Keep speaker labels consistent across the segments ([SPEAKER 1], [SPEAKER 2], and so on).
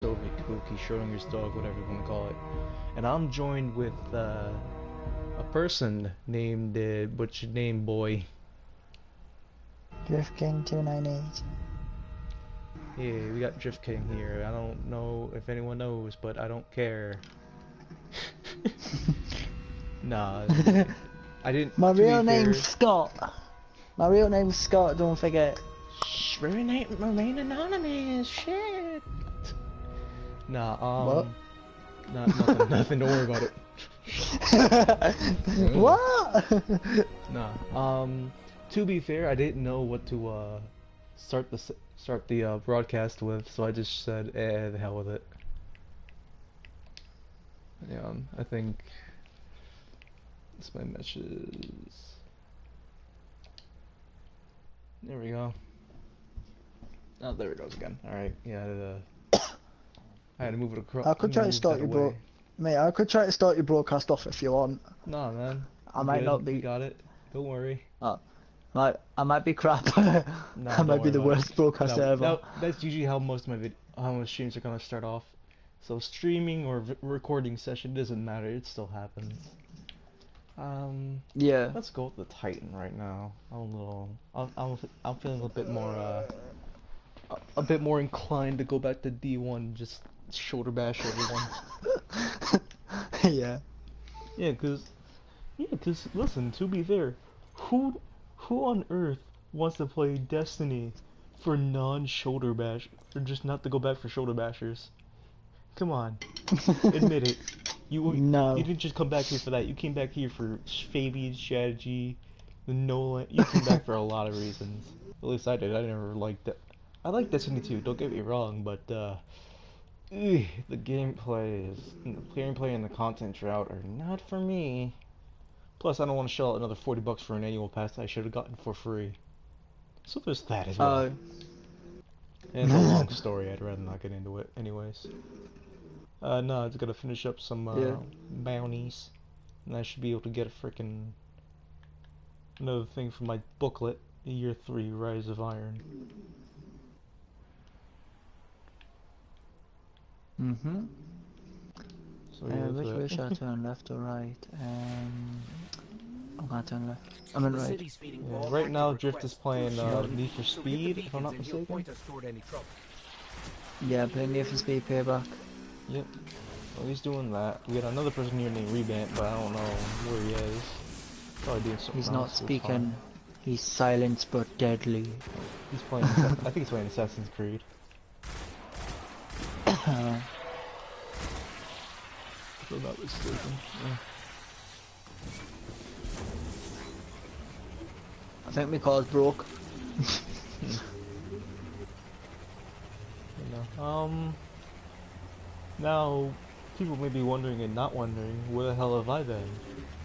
[SPEAKER 1] Soviet Kabuki, Schrodinger's dog, whatever you want to call it. And I'm joined with a person named, what's your name, boy?
[SPEAKER 2] Drift King 298.
[SPEAKER 1] Yeah, we got Drift King here. I don't know if anyone knows, but I don't care. Nah, I didn't.
[SPEAKER 2] My
[SPEAKER 1] to
[SPEAKER 2] real
[SPEAKER 1] be fair,
[SPEAKER 2] name's Scott. My real name's Scott, don't forget.
[SPEAKER 1] Shh, remain anonymous. Shit. Nah,
[SPEAKER 2] What?
[SPEAKER 1] nothing. Don't worry about it.
[SPEAKER 2] What?
[SPEAKER 1] Nah. To be fair, I didn't know what to start the broadcast with, so I just said, the hell with it. Yeah, I think it's my meshes. There we go. Oh, there it goes again. All right, yeah. I had to move it across.
[SPEAKER 2] I could try to start your Mate, I could try to start your broadcast off if you want.
[SPEAKER 1] Nah, man.
[SPEAKER 2] I might not be.
[SPEAKER 1] You got it. Don't worry.
[SPEAKER 2] I might be crap.
[SPEAKER 1] Nah,
[SPEAKER 2] I might be the worst broadcaster ever.
[SPEAKER 1] No, that's usually how most of my streams are gonna start off. So streaming or recording session doesn't matter. It still happens.
[SPEAKER 2] Yeah.
[SPEAKER 1] Let's go with the Titan right now. I'm feeling a bit more inclined to go back to D1. Just shoulder bash everyone.
[SPEAKER 2] Yeah.
[SPEAKER 1] Yeah, cause listen. To be fair, who on earth wants to play Destiny for non-shoulder bash, or just not to go back for shoulder bashers? Come on, admit it. You didn't just come back here for that. You came back here for Fabian's strategy, the Nolan. You came back for a lot of reasons. At least I did. I never liked that. I like Destiny 2. Don't get me wrong, but the gameplay and the content drought are not for me. Plus, I don't want to shell out another $40 for an annual pass that I should have gotten for free. So there's that as well. And it's a long story. I'd rather not get into it, anyways. No, it's gotta finish up some bounties, and I should be able to get a frickin' another thing from my booklet, Year 3, Rise of Iron.
[SPEAKER 2] Mm-hmm.
[SPEAKER 1] So
[SPEAKER 2] which way should I turn, left or right? I'm gonna turn left. I'm in right.
[SPEAKER 1] Yeah, right now, Drift is playing Need for Speed, if I'm not mistaken.
[SPEAKER 2] Yeah, playing Need for Speed Payback.
[SPEAKER 1] Yep. Well, he's doing that. We got another person here named Rebant, but I don't know where he is. Probably doing something.
[SPEAKER 2] He's not speaking. He's silent but deadly.
[SPEAKER 1] He's playing. I think he's playing Assassin's Creed. If I'm not mistaken. Yeah.
[SPEAKER 2] I think my car's broke.
[SPEAKER 1] Now, people may be wondering and not wondering, where the hell have I been?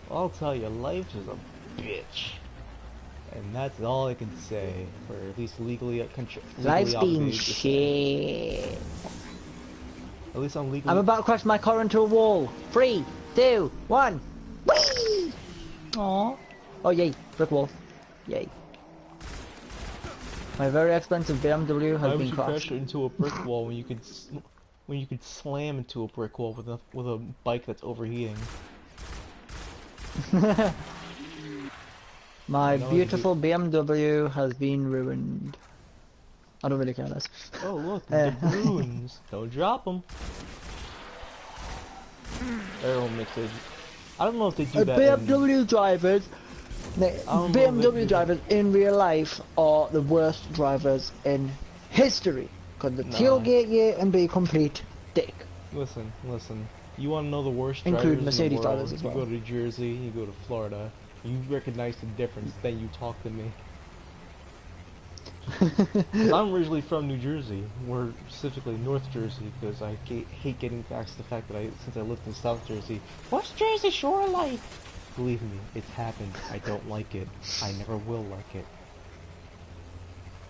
[SPEAKER 1] Well, I'll tell you, life is a bitch. And that's all I can say, for at least legally
[SPEAKER 2] Life's been shit.
[SPEAKER 1] At least I'm legally...
[SPEAKER 2] I'm about to crash my car into a wall. 3, 2, 1. Whee! Aww. Oh, yay. Brick wall. Yay. My very expensive BMW has been crashed.
[SPEAKER 1] Why would you crash into a brick wall when you could slam into a brick wall with a bike that's overheating?
[SPEAKER 2] My beautiful BMW has been ruined. I don't really care less.
[SPEAKER 1] Oh look, the ruins. Don't drop them. Everyone makes it. I don't know if they do that.
[SPEAKER 2] BMW drivers in real life are the worst drivers in history. Because they tailgate you and be complete dick.
[SPEAKER 1] Listen. You want to know the worst
[SPEAKER 2] include
[SPEAKER 1] drivers
[SPEAKER 2] Mercedes
[SPEAKER 1] in the world?
[SPEAKER 2] drivers as well.
[SPEAKER 1] You go to Jersey, you go to Florida, you recognize the difference, then you talk to me. I'm originally from New Jersey, more specifically North Jersey, because I hate getting back to the fact that since I lived in South Jersey, what's Jersey Shore like? Believe me, it's happened. I don't like it. I never will like it.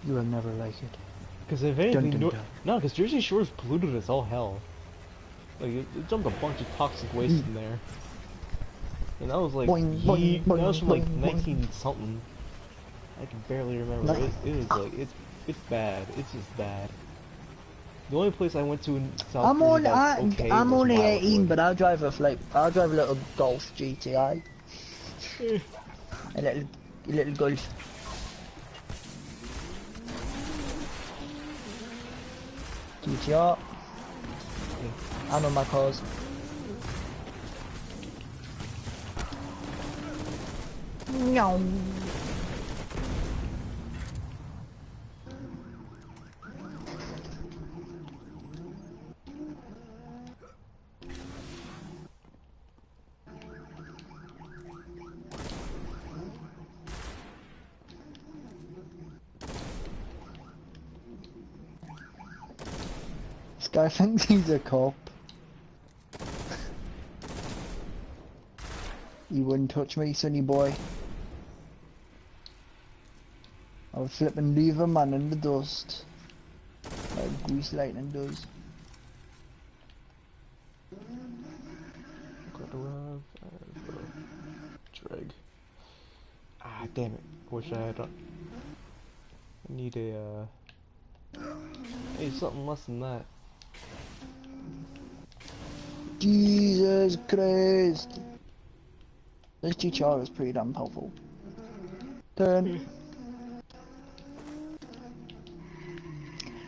[SPEAKER 2] You will never like it.
[SPEAKER 1] Because if anything, no, because Jersey Shore is polluted as all hell. Like it dumped a bunch of toxic waste in there, and that was like that was from like 19 something. I can barely remember. It was like it's bad. It's just bad. The only place I went to in South
[SPEAKER 2] I'm
[SPEAKER 1] Korea
[SPEAKER 2] only
[SPEAKER 1] that was okay
[SPEAKER 2] I'm
[SPEAKER 1] was
[SPEAKER 2] only 18,
[SPEAKER 1] Wildwood.
[SPEAKER 2] but I'll drive a little Golf GTI,
[SPEAKER 1] Eh.
[SPEAKER 2] a little Golf. GTR. I know my cars. No. This guy thinks he's a cop. You wouldn't touch me, sonny boy. I would flip and leave a man in the dust. Like Grease Lightning does.
[SPEAKER 1] Drag. Ah, damn it. Wish I had. I need a. Hey, something less than that.
[SPEAKER 2] Jesus Christ. This GTR is pretty damn powerful. Turn.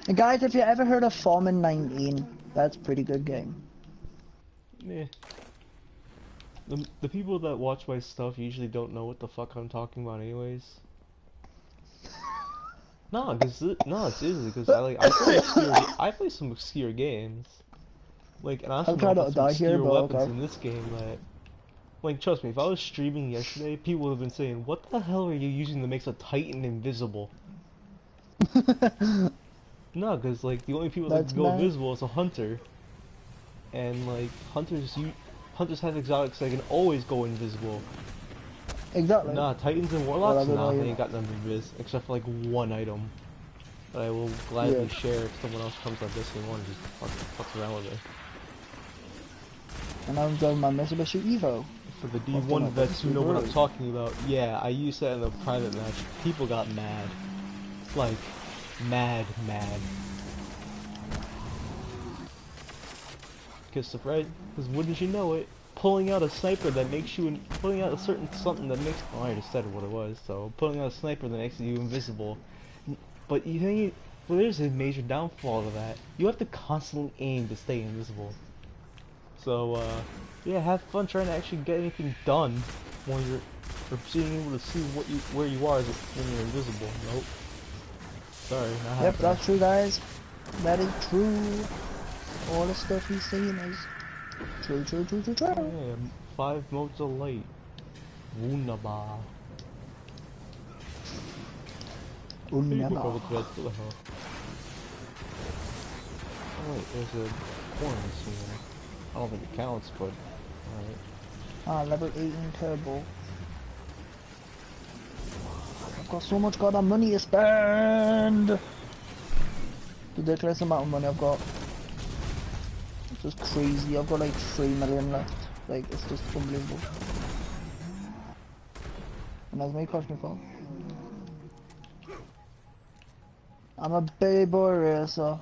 [SPEAKER 2] And guys, if you ever heard of Foreman 19, that's a pretty good game.
[SPEAKER 1] Yeah. The people that watch my stuff usually don't know what the fuck I'm talking about, anyways. No, seriously, because I play some obscure games. Like, and I also
[SPEAKER 2] I'm
[SPEAKER 1] know
[SPEAKER 2] trying not
[SPEAKER 1] about
[SPEAKER 2] to
[SPEAKER 1] some
[SPEAKER 2] die here,
[SPEAKER 1] obscure
[SPEAKER 2] but
[SPEAKER 1] weapons
[SPEAKER 2] okay.
[SPEAKER 1] in this game that, like, trust me, if I was streaming yesterday, people would have been saying, "What the hell are you using that makes a Titan invisible?" No, because like the only people that
[SPEAKER 2] That's
[SPEAKER 1] can go
[SPEAKER 2] mad.
[SPEAKER 1] invisible is a hunter, and like hunters have exotics that can always go invisible.
[SPEAKER 2] Exactly.
[SPEAKER 1] Nah, Titans and
[SPEAKER 2] Well, I
[SPEAKER 1] Warlocks,
[SPEAKER 2] don't know
[SPEAKER 1] nah, they
[SPEAKER 2] you.
[SPEAKER 1] ain't got none of invis except for like one item that I will
[SPEAKER 2] Yeah.
[SPEAKER 1] gladly share if someone else comes on this and one just fucks around with it.
[SPEAKER 2] And I'm driving my Mitsubishi Evo.
[SPEAKER 1] For the
[SPEAKER 2] Often
[SPEAKER 1] D1
[SPEAKER 2] up with a
[SPEAKER 1] vets who know what I'm
[SPEAKER 2] Subaru.
[SPEAKER 1] talking about, yeah, I used that in a private match. People got mad. Like, mad. Because wouldn't you know it, pulling out a sniper that makes you, pulling out a certain something that makes, oh, I already said what it was, so pulling out a sniper that makes you invisible. But you think, well, there's a major downfall to that. You have to constantly aim to stay invisible. So, yeah, have fun trying to actually get anything done when you're, or being able to see where you are when you're invisible. Nope. Sorry, not
[SPEAKER 2] Yep,
[SPEAKER 1] happening.
[SPEAKER 2] that's true, guys. That is true. All the stuff he's saying is true.
[SPEAKER 1] Yeah, 5 modes of light. Wunderbar. Hey, look over to
[SPEAKER 2] Never.
[SPEAKER 1] that to the hell. Oh wait, there's a corner here. I don't think it counts, but alright.
[SPEAKER 2] Ah, level 18 turbo. I've got so much goddamn money to spend. Ridiculous amount of money I've got. It's just crazy. I've got like 3 million left. Like, it's just unbelievable. And that's me cost me phone. I'm a baby boy racer.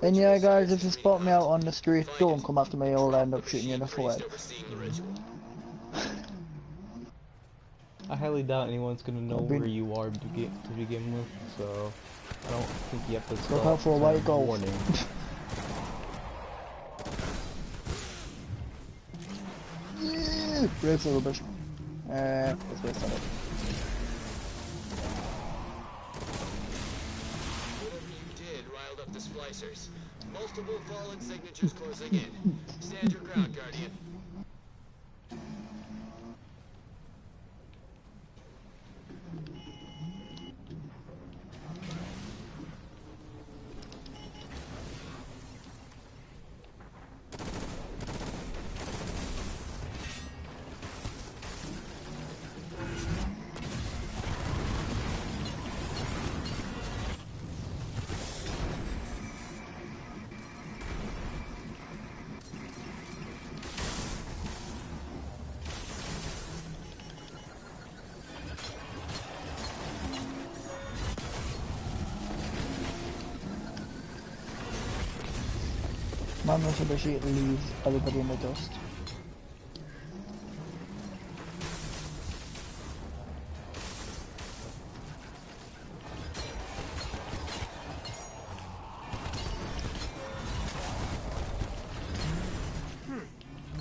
[SPEAKER 2] And yeah, guys, if you spot me out on the street, don't come after me. I'll end up shooting you in the forehead.
[SPEAKER 1] I highly doubt anyone's gonna know
[SPEAKER 2] I've
[SPEAKER 1] where
[SPEAKER 2] been
[SPEAKER 1] you are to begin with, so I don't think you have to
[SPEAKER 2] look
[SPEAKER 1] spell
[SPEAKER 2] out for a white golf.
[SPEAKER 1] warning.
[SPEAKER 2] Brave for rubbish. Let's get started.
[SPEAKER 3] Multiple fallen signatures closing in. Stand your ground, Guardian.
[SPEAKER 2] My Mitsubishi leaves everybody in the dust.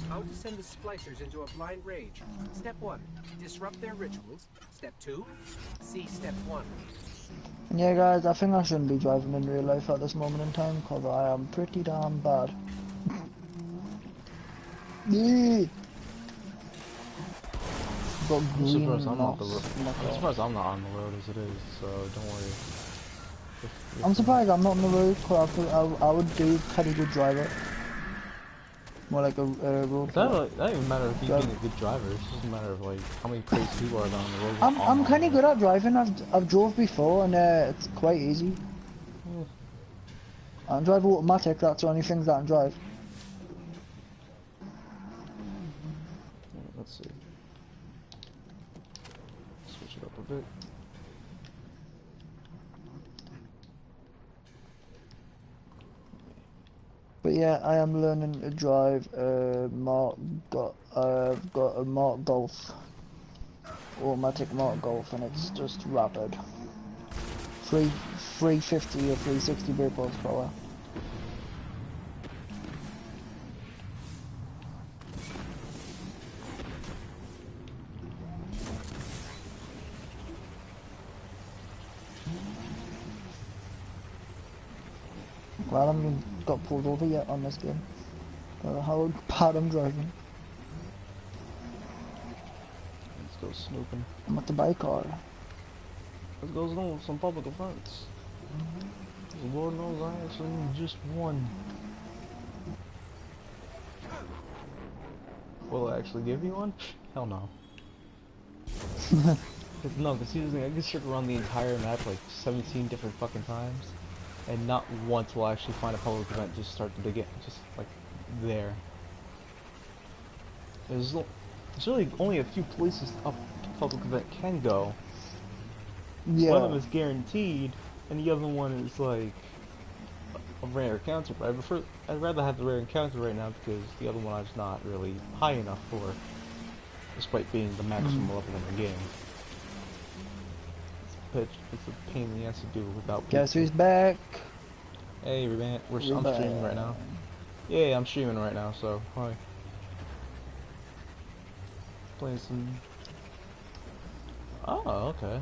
[SPEAKER 4] How to send the splicers into a blind rage. Step 1, disrupt their rituals. Step 2, see step 1.
[SPEAKER 2] And yeah guys, I think I shouldn't be driving in real life at this moment in time, because I am pretty damn bad. Yeah. Got
[SPEAKER 1] I'm
[SPEAKER 2] green
[SPEAKER 1] surprised I'm not the
[SPEAKER 2] moss
[SPEAKER 1] road.
[SPEAKER 2] in my
[SPEAKER 1] I'm
[SPEAKER 2] car.
[SPEAKER 1] surprised I'm not on the road as it is, so don't worry.
[SPEAKER 2] I'm surprised I'm not on the road, because I would do pretty good driver. More like a road
[SPEAKER 1] It's not
[SPEAKER 2] killer.
[SPEAKER 1] like, that doesn't even matter if you being a good driver. It's just a matter of like how many crazy people are on the road.
[SPEAKER 2] I'm kind of good at driving. I've drove before and it's quite easy.
[SPEAKER 1] Yeah.
[SPEAKER 2] I can drive automatic. That's the only things that I can drive.
[SPEAKER 1] Let's see. Switch it up a bit.
[SPEAKER 2] But yeah, I am learning to drive. Got a Mark Golf, automatic Mark Golf, and it's just rapid. 350 or 360 brake horsepower. Well, I haven't even got pulled over yet on this game. Don't know how bad I'm driving.
[SPEAKER 1] Let's go snooping.
[SPEAKER 2] I'm at the bike car.
[SPEAKER 1] Let's go snoop some public events. Lord knows I actually need just one. Will it actually give you one? Hell no. No, because here's the thing, I can circle around the entire map like 17 different fucking times, and not once will I actually find a public event just start to begin, just like there. There's really only a few places a public event can go.
[SPEAKER 2] Yeah.
[SPEAKER 1] One of them is guaranteed, and the other one is like a rare encounter. But I'd rather have the rare encounter right now because the other one I'm just not really high enough for, despite being the maximum level in the game. It's a pain in the ass to do without people.
[SPEAKER 2] Guess who's back?
[SPEAKER 1] Hey, man, I'm
[SPEAKER 2] back.
[SPEAKER 1] streaming right now. Yeah, I'm streaming right now, so hi. Playing some. Oh, okay.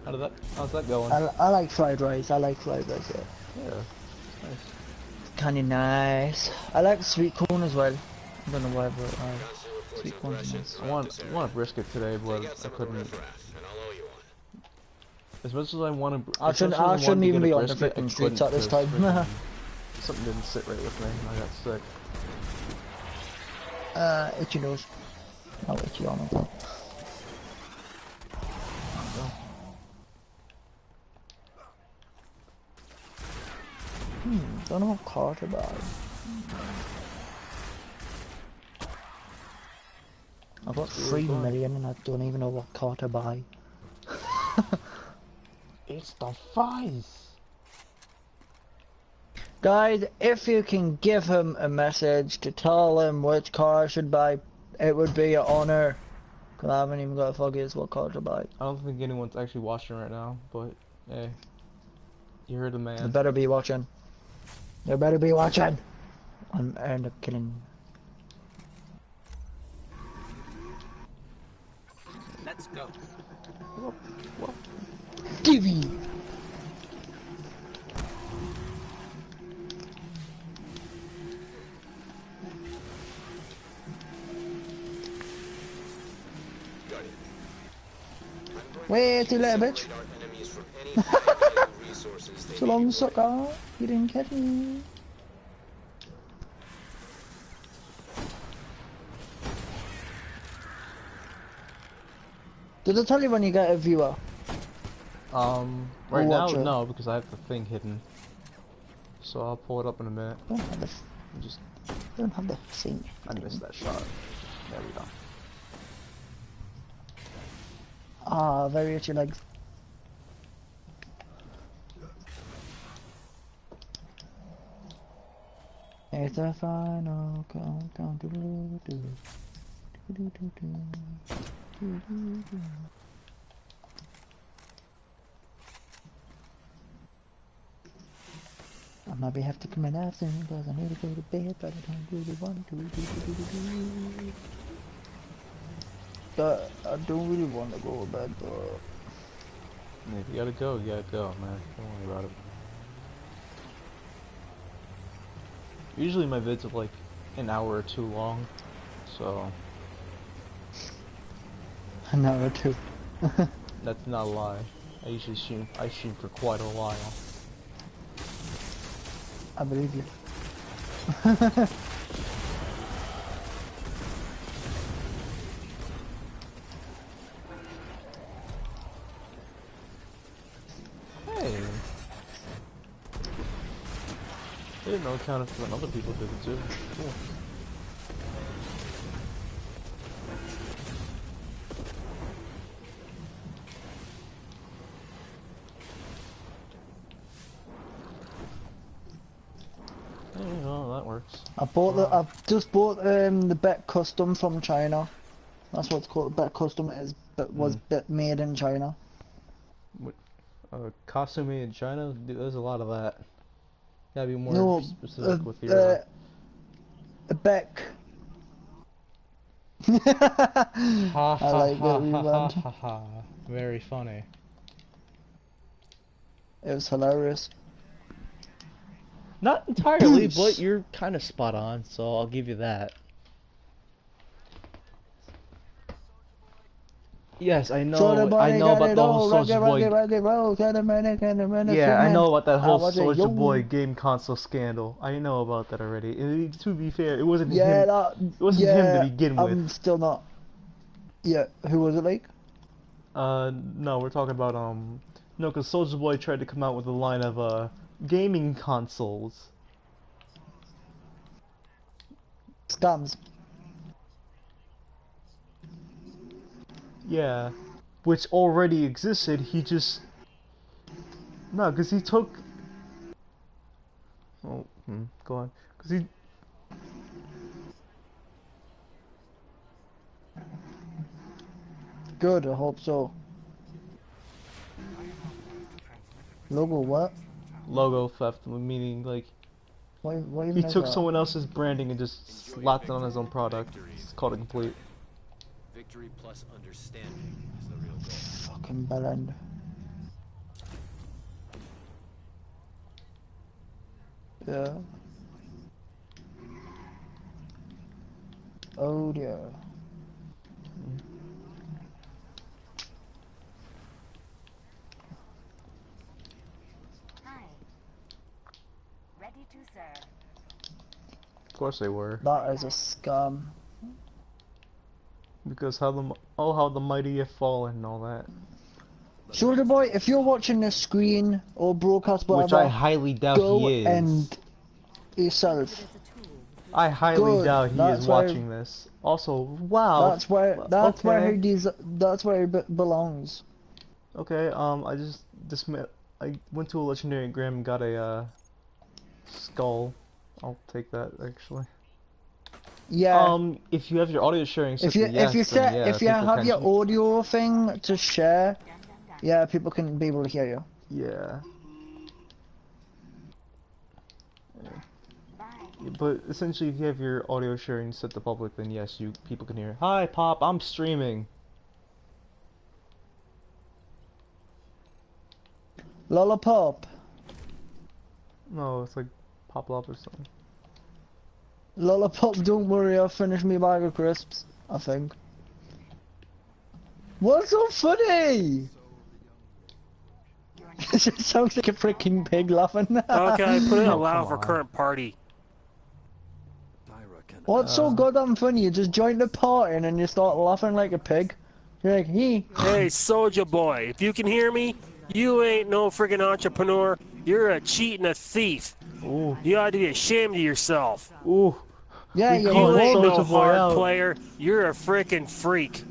[SPEAKER 1] How's that going?
[SPEAKER 2] I like fried rice. I like fried rice. Yeah.
[SPEAKER 1] Yeah, it's nice.
[SPEAKER 2] Kinda nice. I like sweet corn as well. I don't know why, but sweet corn is nice.
[SPEAKER 1] I want a brisket today, but I couldn't. As much as I want to,
[SPEAKER 2] I shouldn't even be on the flipping streets at this time.
[SPEAKER 1] Something didn't sit right with me, and I got sick.
[SPEAKER 2] Itchy nose. Not itchy on it. Don't know what car to buy. I've got 3 million and I don't even know what car to buy.
[SPEAKER 1] It's the fries!
[SPEAKER 2] Guys, if you can give him a message to tell him which car I should buy, it would be an honor. Cause I haven't even got a foggiest what car to buy.
[SPEAKER 1] I don't think anyone's actually watching right now, but hey, you heard the man.
[SPEAKER 2] They better be watching. They better be watching. I'm end up killing.
[SPEAKER 4] Let's go.
[SPEAKER 1] What?
[SPEAKER 2] Divvy! Wait till later, bitch. So long, sucker. You didn't catch me. Did I tell you when you get a viewer?
[SPEAKER 1] Right now,
[SPEAKER 2] watcher?
[SPEAKER 1] no, because I have the thing hidden. So I'll pull it up in a minute.
[SPEAKER 2] Don't have the thing.
[SPEAKER 1] I missed that shot. There we go.
[SPEAKER 2] Ah, very itchy legs. It's a final countdown. I maybe have to come in out soon because I need to go to bed, but I don't really want to. But I don't really want to go to bed, but...
[SPEAKER 1] If you gotta go, man. Don't worry about it. Usually my vids are like an hour or two long, so...
[SPEAKER 2] An hour or two.
[SPEAKER 1] That's not a lie. I usually stream for quite a while.
[SPEAKER 2] I believe you.
[SPEAKER 1] Hey! I didn't know it counted for when other people did it too. Cool.
[SPEAKER 2] I've just bought the Bet Custom from China. That's what it's called. Bet Custom was made in China.
[SPEAKER 1] What, costume made in China? Dude, there's a lot of that. Gotta be more specific with your.
[SPEAKER 2] A Beck.
[SPEAKER 1] Ha
[SPEAKER 2] I like
[SPEAKER 1] ha
[SPEAKER 2] it,
[SPEAKER 1] ha
[SPEAKER 2] man.
[SPEAKER 1] ha ha. Very funny.
[SPEAKER 2] It was hilarious.
[SPEAKER 1] Not entirely, but you're kind of spot on, so I'll give you that. Yes, I know about the whole Soulja Boy. Yeah, I know about that whole Soulja Boy game console scandal. I know about that already. And to be fair, it wasn't him. It wasn't him to begin with.
[SPEAKER 2] I'm still not. Yeah, who was it like?
[SPEAKER 1] No, we're talking about no, because Soulja Boy tried to come out with a line of gaming consoles.
[SPEAKER 2] Scams.
[SPEAKER 1] Yeah, which already existed. He just no, because he took. Oh, go on. Because he.
[SPEAKER 2] Good, I hope so. Logo what?
[SPEAKER 1] Logo theft, meaning like
[SPEAKER 2] Why
[SPEAKER 1] he took someone else's branding and just slapped it on his own product. It's called a complete.
[SPEAKER 3] Victory plus understanding is the real goal.
[SPEAKER 2] Fucking bellend. Yeah. Oh dear.
[SPEAKER 5] Hi. Ready to serve.
[SPEAKER 1] Of course they were.
[SPEAKER 2] That is a scam.
[SPEAKER 1] Because how the mighty have fallen and all that.
[SPEAKER 2] Shoulder Boy, if you're watching this screen or broadcast whatever,
[SPEAKER 1] Which I highly doubt
[SPEAKER 2] go
[SPEAKER 1] he is.
[SPEAKER 2] and yourself.
[SPEAKER 1] I highly doubt he is watching this. Also, wow.
[SPEAKER 2] That's where he belongs.
[SPEAKER 1] Okay, I went to a legendary engram and got a skull. I'll take that actually.
[SPEAKER 2] Yeah.
[SPEAKER 1] If you have your audio sharing set,
[SPEAKER 2] if you have your audio thing to share, yeah, people can be able to hear you.
[SPEAKER 1] Yeah. But essentially, if you have your audio sharing set to public, then yes, people can hear. Hi, Pop, I'm streaming.
[SPEAKER 2] Lollipop.
[SPEAKER 1] No, it's like Pop Love or something.
[SPEAKER 2] Lollipop, don't worry, I'll finish me bag of crisps, I think. What's so funny? It just sounds like a freaking pig laughing.
[SPEAKER 6] Okay, put it allow for current party.
[SPEAKER 2] What's so goddamn funny? You just join the party and then you start laughing like a pig. You're like, Hey,
[SPEAKER 6] Soulja Boy, if you can hear me, you ain't no friggin' entrepreneur. You're a cheat and a thief.
[SPEAKER 1] Ooh.
[SPEAKER 6] You ought to be ashamed of yourself.
[SPEAKER 1] Ooh.
[SPEAKER 2] Yeah,
[SPEAKER 6] you ain't no hard player. You're a frickin' freak.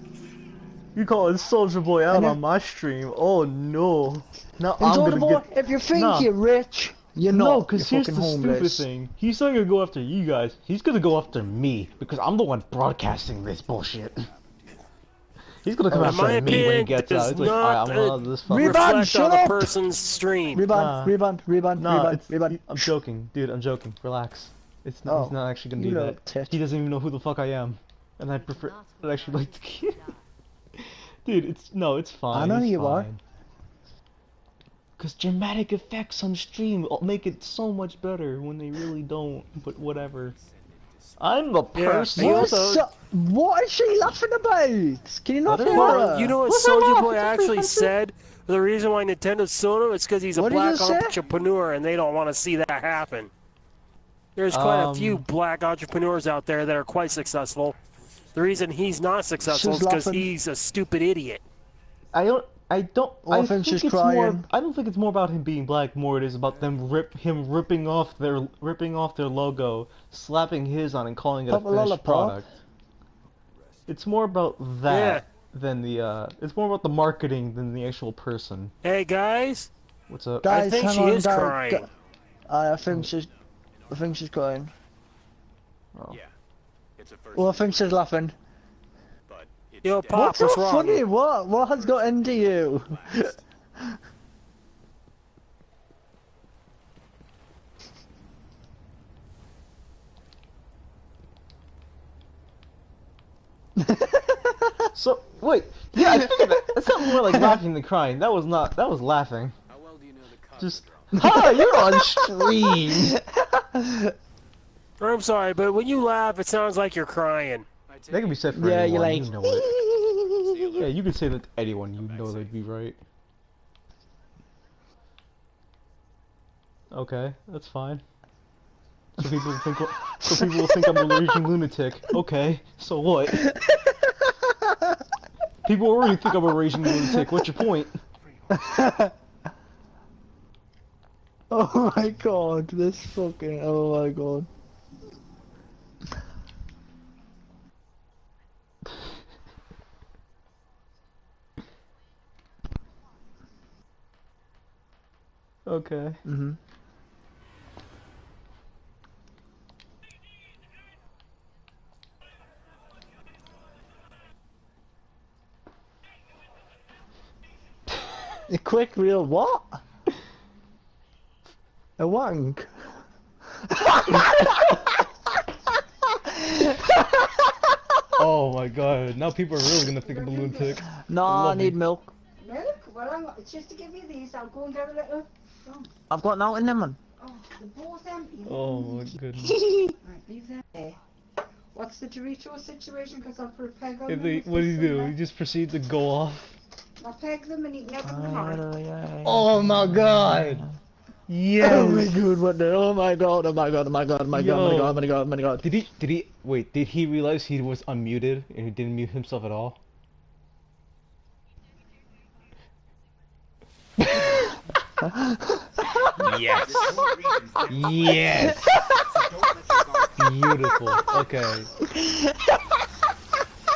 [SPEAKER 1] You calling Soulja Boy out on my stream? Oh no! Now
[SPEAKER 2] I'm gonna get. If you think you're rich, You're
[SPEAKER 1] No,
[SPEAKER 2] not.
[SPEAKER 1] because
[SPEAKER 2] You're
[SPEAKER 1] here's
[SPEAKER 2] fucking
[SPEAKER 1] the
[SPEAKER 2] homeless.
[SPEAKER 1] stupid thing. He's not gonna go after you guys. He's gonna go after me because I'm the one broadcasting this bullshit. He's gonna come
[SPEAKER 6] In
[SPEAKER 1] after
[SPEAKER 6] my
[SPEAKER 1] me when he
[SPEAKER 6] opinion,
[SPEAKER 1] gets out.
[SPEAKER 6] does
[SPEAKER 1] It's like, alright, I'm
[SPEAKER 6] not
[SPEAKER 1] gonna let this fucker.
[SPEAKER 2] Rebound,
[SPEAKER 6] reflect
[SPEAKER 2] shut
[SPEAKER 6] on
[SPEAKER 2] up!
[SPEAKER 6] the person's stream.
[SPEAKER 1] Nah.
[SPEAKER 2] Rebound.
[SPEAKER 1] Nah,
[SPEAKER 2] Rebound.
[SPEAKER 1] I'm joking, dude. I'm joking. Relax. It's not. He's
[SPEAKER 2] Oh,
[SPEAKER 1] not actually gonna
[SPEAKER 2] you
[SPEAKER 1] do
[SPEAKER 2] little
[SPEAKER 1] that.
[SPEAKER 2] tit.
[SPEAKER 1] He doesn't even know who the fuck I am, and I prefer. I actually like to. Dude, it's no, it's fine.
[SPEAKER 2] I know
[SPEAKER 1] it's
[SPEAKER 2] you are.
[SPEAKER 1] fine. Cause dramatic effects on stream make it so much better when they really don't. But whatever. I'm a person.
[SPEAKER 2] What is she laughing about? Can you not hear
[SPEAKER 6] Well,
[SPEAKER 2] her?
[SPEAKER 6] you know what
[SPEAKER 1] What's that
[SPEAKER 6] Soldier
[SPEAKER 1] about?
[SPEAKER 6] Boy
[SPEAKER 1] It's a free
[SPEAKER 6] actually
[SPEAKER 1] country.
[SPEAKER 6] said? The reason why Nintendo sued him is because he's a
[SPEAKER 2] What did you
[SPEAKER 6] black
[SPEAKER 2] say?
[SPEAKER 6] entrepreneur and they don't want to see that happen. There's quite a few black entrepreneurs out there that are quite successful. The reason he's not successful is
[SPEAKER 2] She's
[SPEAKER 6] because
[SPEAKER 2] laughing.
[SPEAKER 6] he's a stupid idiot.
[SPEAKER 1] I don't.
[SPEAKER 2] I think she's
[SPEAKER 1] it's
[SPEAKER 2] crying.
[SPEAKER 1] more. I don't think it's more about him being black. More it is about them ripping off their logo, slapping his on, and calling it
[SPEAKER 2] Pop
[SPEAKER 1] a
[SPEAKER 2] a
[SPEAKER 1] finished
[SPEAKER 2] lollipop.
[SPEAKER 1] product. It's more about that than the. It's more about the marketing than the actual person.
[SPEAKER 6] Hey guys,
[SPEAKER 1] What's up?
[SPEAKER 2] Guys,
[SPEAKER 6] think
[SPEAKER 2] hang
[SPEAKER 6] she
[SPEAKER 2] on,
[SPEAKER 6] is
[SPEAKER 2] guys.
[SPEAKER 6] crying.
[SPEAKER 2] I think she's crying.
[SPEAKER 1] Oh.
[SPEAKER 3] Yeah, it's a first.
[SPEAKER 2] Well, I think she's laughing.
[SPEAKER 3] But it's
[SPEAKER 6] Yo,
[SPEAKER 3] dead.
[SPEAKER 6] Pop,
[SPEAKER 2] What's so
[SPEAKER 6] what's wrong?
[SPEAKER 2] funny? What has got into you?
[SPEAKER 1] So wait, yeah, I figured that. That's not more like laughing than crying. That was not. That was laughing.
[SPEAKER 3] How well do you know the cover
[SPEAKER 1] Just.
[SPEAKER 3] drama?
[SPEAKER 1] Ha! You're on stream.
[SPEAKER 6] I'm sorry, but when you laugh, it sounds like you're crying.
[SPEAKER 3] I take
[SPEAKER 1] That can be
[SPEAKER 3] it
[SPEAKER 1] said for
[SPEAKER 2] Yeah,
[SPEAKER 1] anyone.
[SPEAKER 2] you're like.
[SPEAKER 1] You know it.
[SPEAKER 3] see you
[SPEAKER 1] Yeah,
[SPEAKER 3] later.
[SPEAKER 1] you could say that to anyone. You know they'd be right. Okay, that's fine. So people will think I'm a raging lunatic. Okay, so what? People already think I'm a raging lunatic. What's your point?
[SPEAKER 2] Oh my god, this fucking. Oh my god.
[SPEAKER 1] Okay.
[SPEAKER 2] Mhm. A quick real what? A wank.
[SPEAKER 1] Oh my god, now people are really gonna think I'm a lunatic.
[SPEAKER 2] No, I
[SPEAKER 1] Love
[SPEAKER 2] need
[SPEAKER 1] me.
[SPEAKER 2] milk.
[SPEAKER 7] Milk? Well, hang on. It's just to give you these. I'll go and get a little.
[SPEAKER 2] I've got nothing in them, man.
[SPEAKER 7] Oh, the bowl's empty.
[SPEAKER 1] Oh my goodness.
[SPEAKER 7] Right, leave that there. What's the Doritos situation? Because I'll put a peg on them. if
[SPEAKER 1] What do you
[SPEAKER 7] there's
[SPEAKER 1] do?
[SPEAKER 7] some
[SPEAKER 1] You just proceed to go off?
[SPEAKER 7] left. I'll peg them and eat never come
[SPEAKER 1] Oh my god!
[SPEAKER 2] Oh
[SPEAKER 1] Yes!
[SPEAKER 2] my god, what the? Oh my god, oh my god, oh my god, oh my god, oh my god, oh my god, oh my god.
[SPEAKER 1] Did he realize he was unmuted and he didn't mute himself at all? Yes! Yes! Beautiful. Okay.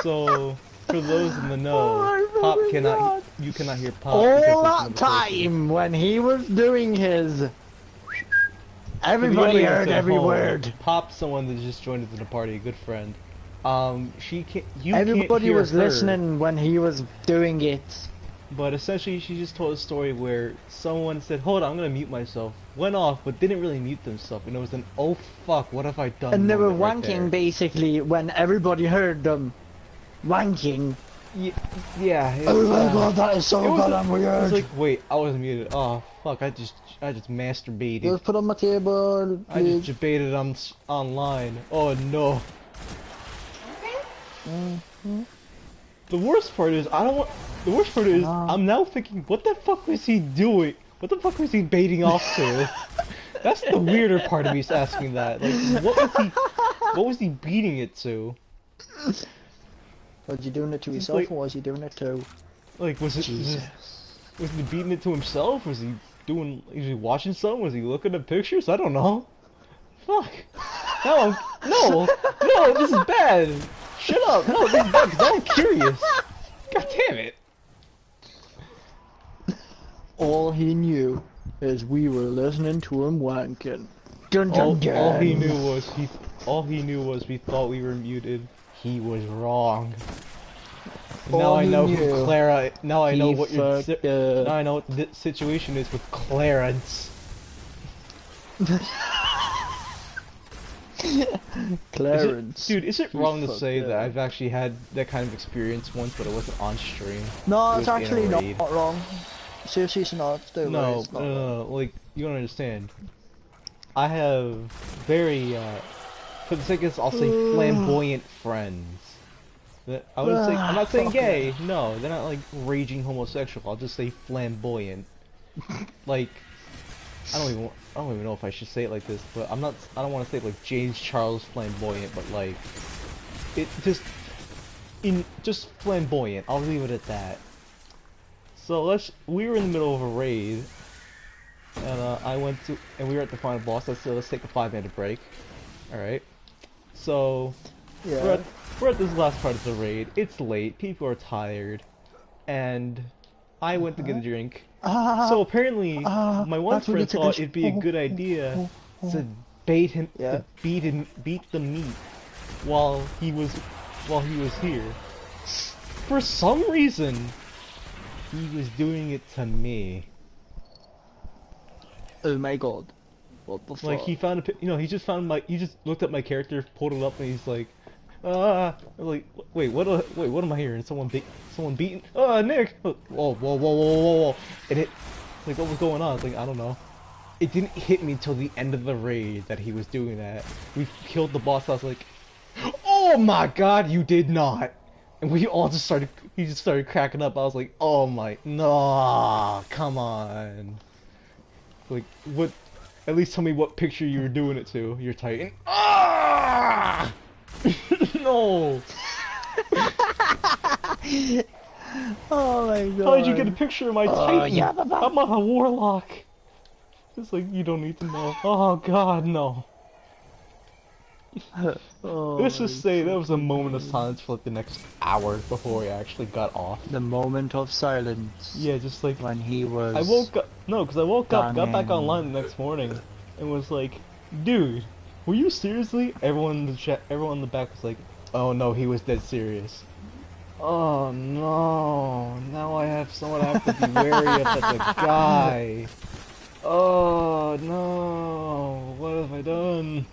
[SPEAKER 1] So, for those in the know, Pop cannot. You cannot hear Pop.
[SPEAKER 2] All
[SPEAKER 1] because
[SPEAKER 2] that
[SPEAKER 1] it's notification.
[SPEAKER 2] time when he was doing his.
[SPEAKER 1] For the
[SPEAKER 2] Everybody
[SPEAKER 1] audience
[SPEAKER 2] heard
[SPEAKER 1] at
[SPEAKER 2] every
[SPEAKER 1] home,
[SPEAKER 2] word.
[SPEAKER 1] Pop, someone that just joined into the party, a good friend. She can't. You
[SPEAKER 2] Everybody
[SPEAKER 1] can't hear
[SPEAKER 2] was
[SPEAKER 1] her,
[SPEAKER 2] listening when he was doing it.
[SPEAKER 1] But essentially, she just told a story where someone said, "Hold on, I'm gonna mute myself." Went off, but didn't really mute themselves, and it was an "Oh fuck, what have I done?"
[SPEAKER 2] And they were
[SPEAKER 1] moment right
[SPEAKER 2] wanking
[SPEAKER 1] there.
[SPEAKER 2] basically when everybody heard them wanking.
[SPEAKER 1] Yeah. It
[SPEAKER 2] Oh
[SPEAKER 1] was,
[SPEAKER 2] my god, that is so
[SPEAKER 1] it was
[SPEAKER 2] goddamn
[SPEAKER 1] I was
[SPEAKER 2] weird.
[SPEAKER 1] like, wait, I was muted. Oh fuck, I just masturbated.
[SPEAKER 2] Just put on my table,
[SPEAKER 1] I
[SPEAKER 2] please.
[SPEAKER 1] just debated online. Oh no. The worst part is The worst part is I'm now thinking, what the fuck was he doing? What the fuck was he baiting off to? That's the weirder part of me is asking that. Like, what was he beating it to?
[SPEAKER 2] Was he doing it to
[SPEAKER 1] Just
[SPEAKER 2] himself
[SPEAKER 1] like-
[SPEAKER 2] or was he doing it to?
[SPEAKER 1] Like, was he beating it to himself? Was he watching something? Was he looking at pictures? I don't know. Fuck. No, this is bad. Shut up. No, this is bad because I'm curious. God damn it.
[SPEAKER 2] All he knew As we were listening to him wanking. Dun dun dun.
[SPEAKER 1] All he knew was we thought we were muted. He was wrong. Now I know who Clara. Now I know what your. Now I know what the situation is with Clarence.
[SPEAKER 2] Clarence.
[SPEAKER 1] Dude, is it wrong to say that I've actually had that kind of experience once, but it wasn't on stream?
[SPEAKER 2] No, it's actually not wrong. Seriously, it's not.
[SPEAKER 1] No, like, you don't understand. I have very, for the sake of I'll say flamboyant friends. I would say, I'm not saying gay, no, they're not like raging homosexual, I'll just say flamboyant. Like, I don't even know if I should say it like this, but I don't want to say it like James Charles flamboyant, but like, just flamboyant, I'll leave it at that. So we were in the middle of a raid, and we were at the final boss. Let's take a 5-minute break. All right. So
[SPEAKER 2] yeah.
[SPEAKER 1] we're at this last part of the raid. It's late. People are tired, and I went to get a drink. So apparently, my one friend thought it'd be a good idea to bait him, to beat the meat while he was here. For some reason, he was doing it to me.
[SPEAKER 2] Oh my god. What the fuck?
[SPEAKER 1] Like, he found he just looked at my character, pulled it up, and he's like, like, wait, what am I hearing? Someone beating? Nick! Whoa. And like, what was going on? Like, I don't know. It didn't hit me till the end of the raid that he was doing that. We killed the boss, I was like, oh my god, you did not! And he just started cracking up. I was like, oh my, no, come on. Like, what, at least tell me what picture you were doing it to, your Titan. Ah! No!
[SPEAKER 2] Oh my god.
[SPEAKER 1] How did you get a picture of my Titan?
[SPEAKER 2] Yeah,
[SPEAKER 1] I'm on a warlock. It's like, you don't need to know. Oh god, no. Let's just say that was a moment of silence for like the next hour before we actually got off.
[SPEAKER 2] The moment of silence.
[SPEAKER 1] Yeah, just like
[SPEAKER 2] when he was.
[SPEAKER 1] I woke up. No, because I woke up, got back online the next morning, and was like, "Dude, were you seriously?" Everyone in the chat, everyone in the back was like, "Oh no, he was dead serious." Oh no! Now I have someone I have to be wary of. That's a guy. Oh no! What have I done?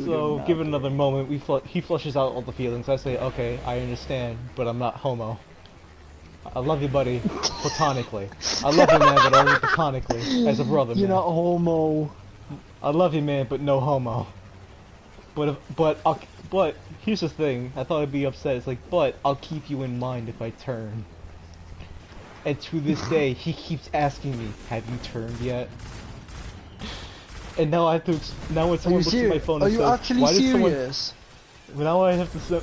[SPEAKER 1] So, give it another moment. He flushes out all the feelings. I say, okay, I understand, but I'm not homo. I love you, buddy, platonically. I love you, man, but only platonically, as a brother, man.
[SPEAKER 2] You're not homo.
[SPEAKER 1] I love you, man, but no homo. But here's the thing. I thought I'd be upset. It's like, but I'll keep you in mind if I turn. And to this day, he keeps asking me, have you turned yet? And now I have to. Now when someone looks at my phone and says, "Why did
[SPEAKER 2] serious?
[SPEAKER 1] Now I have to say,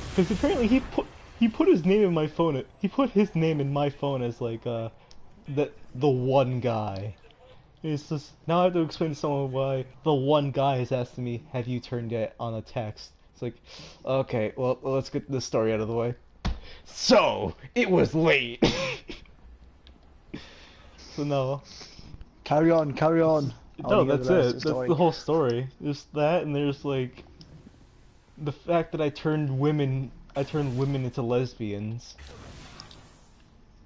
[SPEAKER 1] because apparently he put his name in my phone. He put his name in my phone as like the one guy. It's just now I have to explain to someone why the one guy is asking me, "Have you turned yet?" on a text. It's like, okay, well let's get this story out of the way. So it was late. So no.
[SPEAKER 2] Carry on.
[SPEAKER 1] No, that's it. That's the whole story. There's that, and there's like the fact that I turned women into lesbians.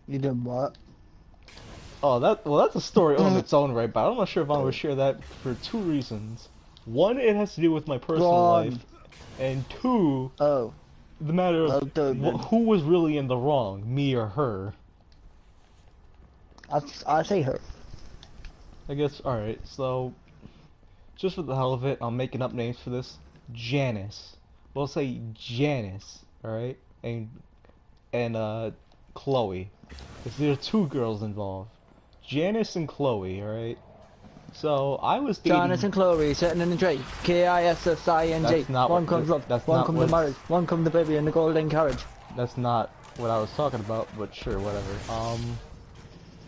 [SPEAKER 2] You did what?
[SPEAKER 1] Oh, that's a story on its own, right? But I'm not sure if I would share that for two reasons. One, it has to do with my personal life, and two, the matter of who was really in the wrong, me or her.
[SPEAKER 2] I say her.
[SPEAKER 1] I guess, alright, so, just for the hell of it, I'm making up names for this. Janice. We'll say Janice, alright? And Chloe. Because there are two girls involved. Janice and Chloe, alright? So, I was dating...
[SPEAKER 2] Janice and Chloe, sitting in the tree. K-I-S-S-I-N-G. One comes up, one comes the marriage, one comes the baby in the golden carriage.
[SPEAKER 1] That's not what I was talking about, but sure, whatever.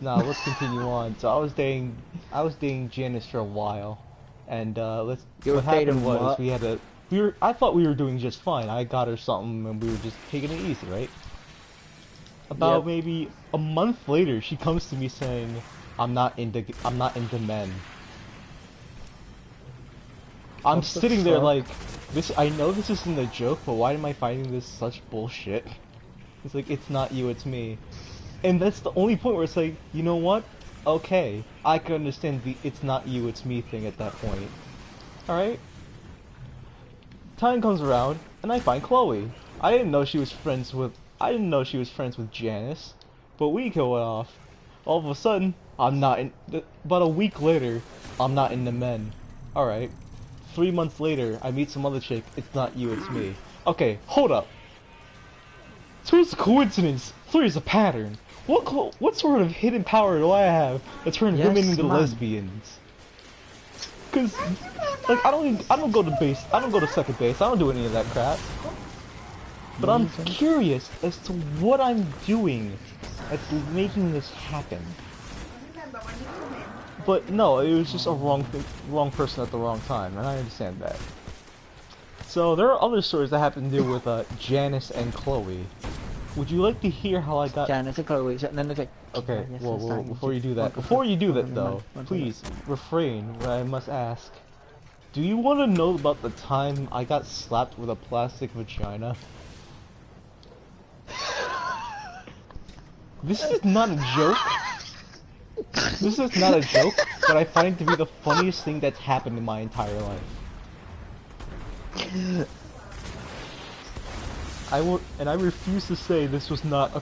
[SPEAKER 1] Now let's continue on. So I was dating Janice for a while, and what happened was I thought we were doing just fine. I got her something, and we were just taking it easy, right? About maybe a month later, she comes to me saying, I'm not into men." I'm
[SPEAKER 2] What the
[SPEAKER 1] sitting there
[SPEAKER 2] fuck?
[SPEAKER 1] like, this. I know this isn't a joke, but why am I finding this such bullshit? It's like, it's not you, it's me. And that's the only point where it's like, you know what? Okay, I can understand the "it's not you, it's me" thing at that point. Alright? Time comes around, and I find Chloe. I didn't know she was friends with Janice, but we go off. All of a sudden, I'm not in. About a week later, I'm not into men. Alright. 3 months later, I meet some other chick. It's not you, it's me. Okay, hold up. 2 is a coincidence. 3 is a pattern. What sort of hidden power do I have to turn women into lesbians? Cause, like, I don't go to second base. I don't do any of that crap. But I'm curious as to what I'm doing that's making this happen. But no, it was just a wrong person at the wrong time, and I understand that. So there are other stories that happen to do with Janice and Chloe. Would you like to hear how I got?
[SPEAKER 2] Janice and Chloe.
[SPEAKER 1] Okay,
[SPEAKER 2] Yes,
[SPEAKER 1] well, before you do that, though, please refrain. I must ask. Do you want to know about the time I got slapped with a plastic vagina? This is not a joke. This is not a joke, but I find it to be the funniest thing that's happened in my entire life. I refuse to say this was not a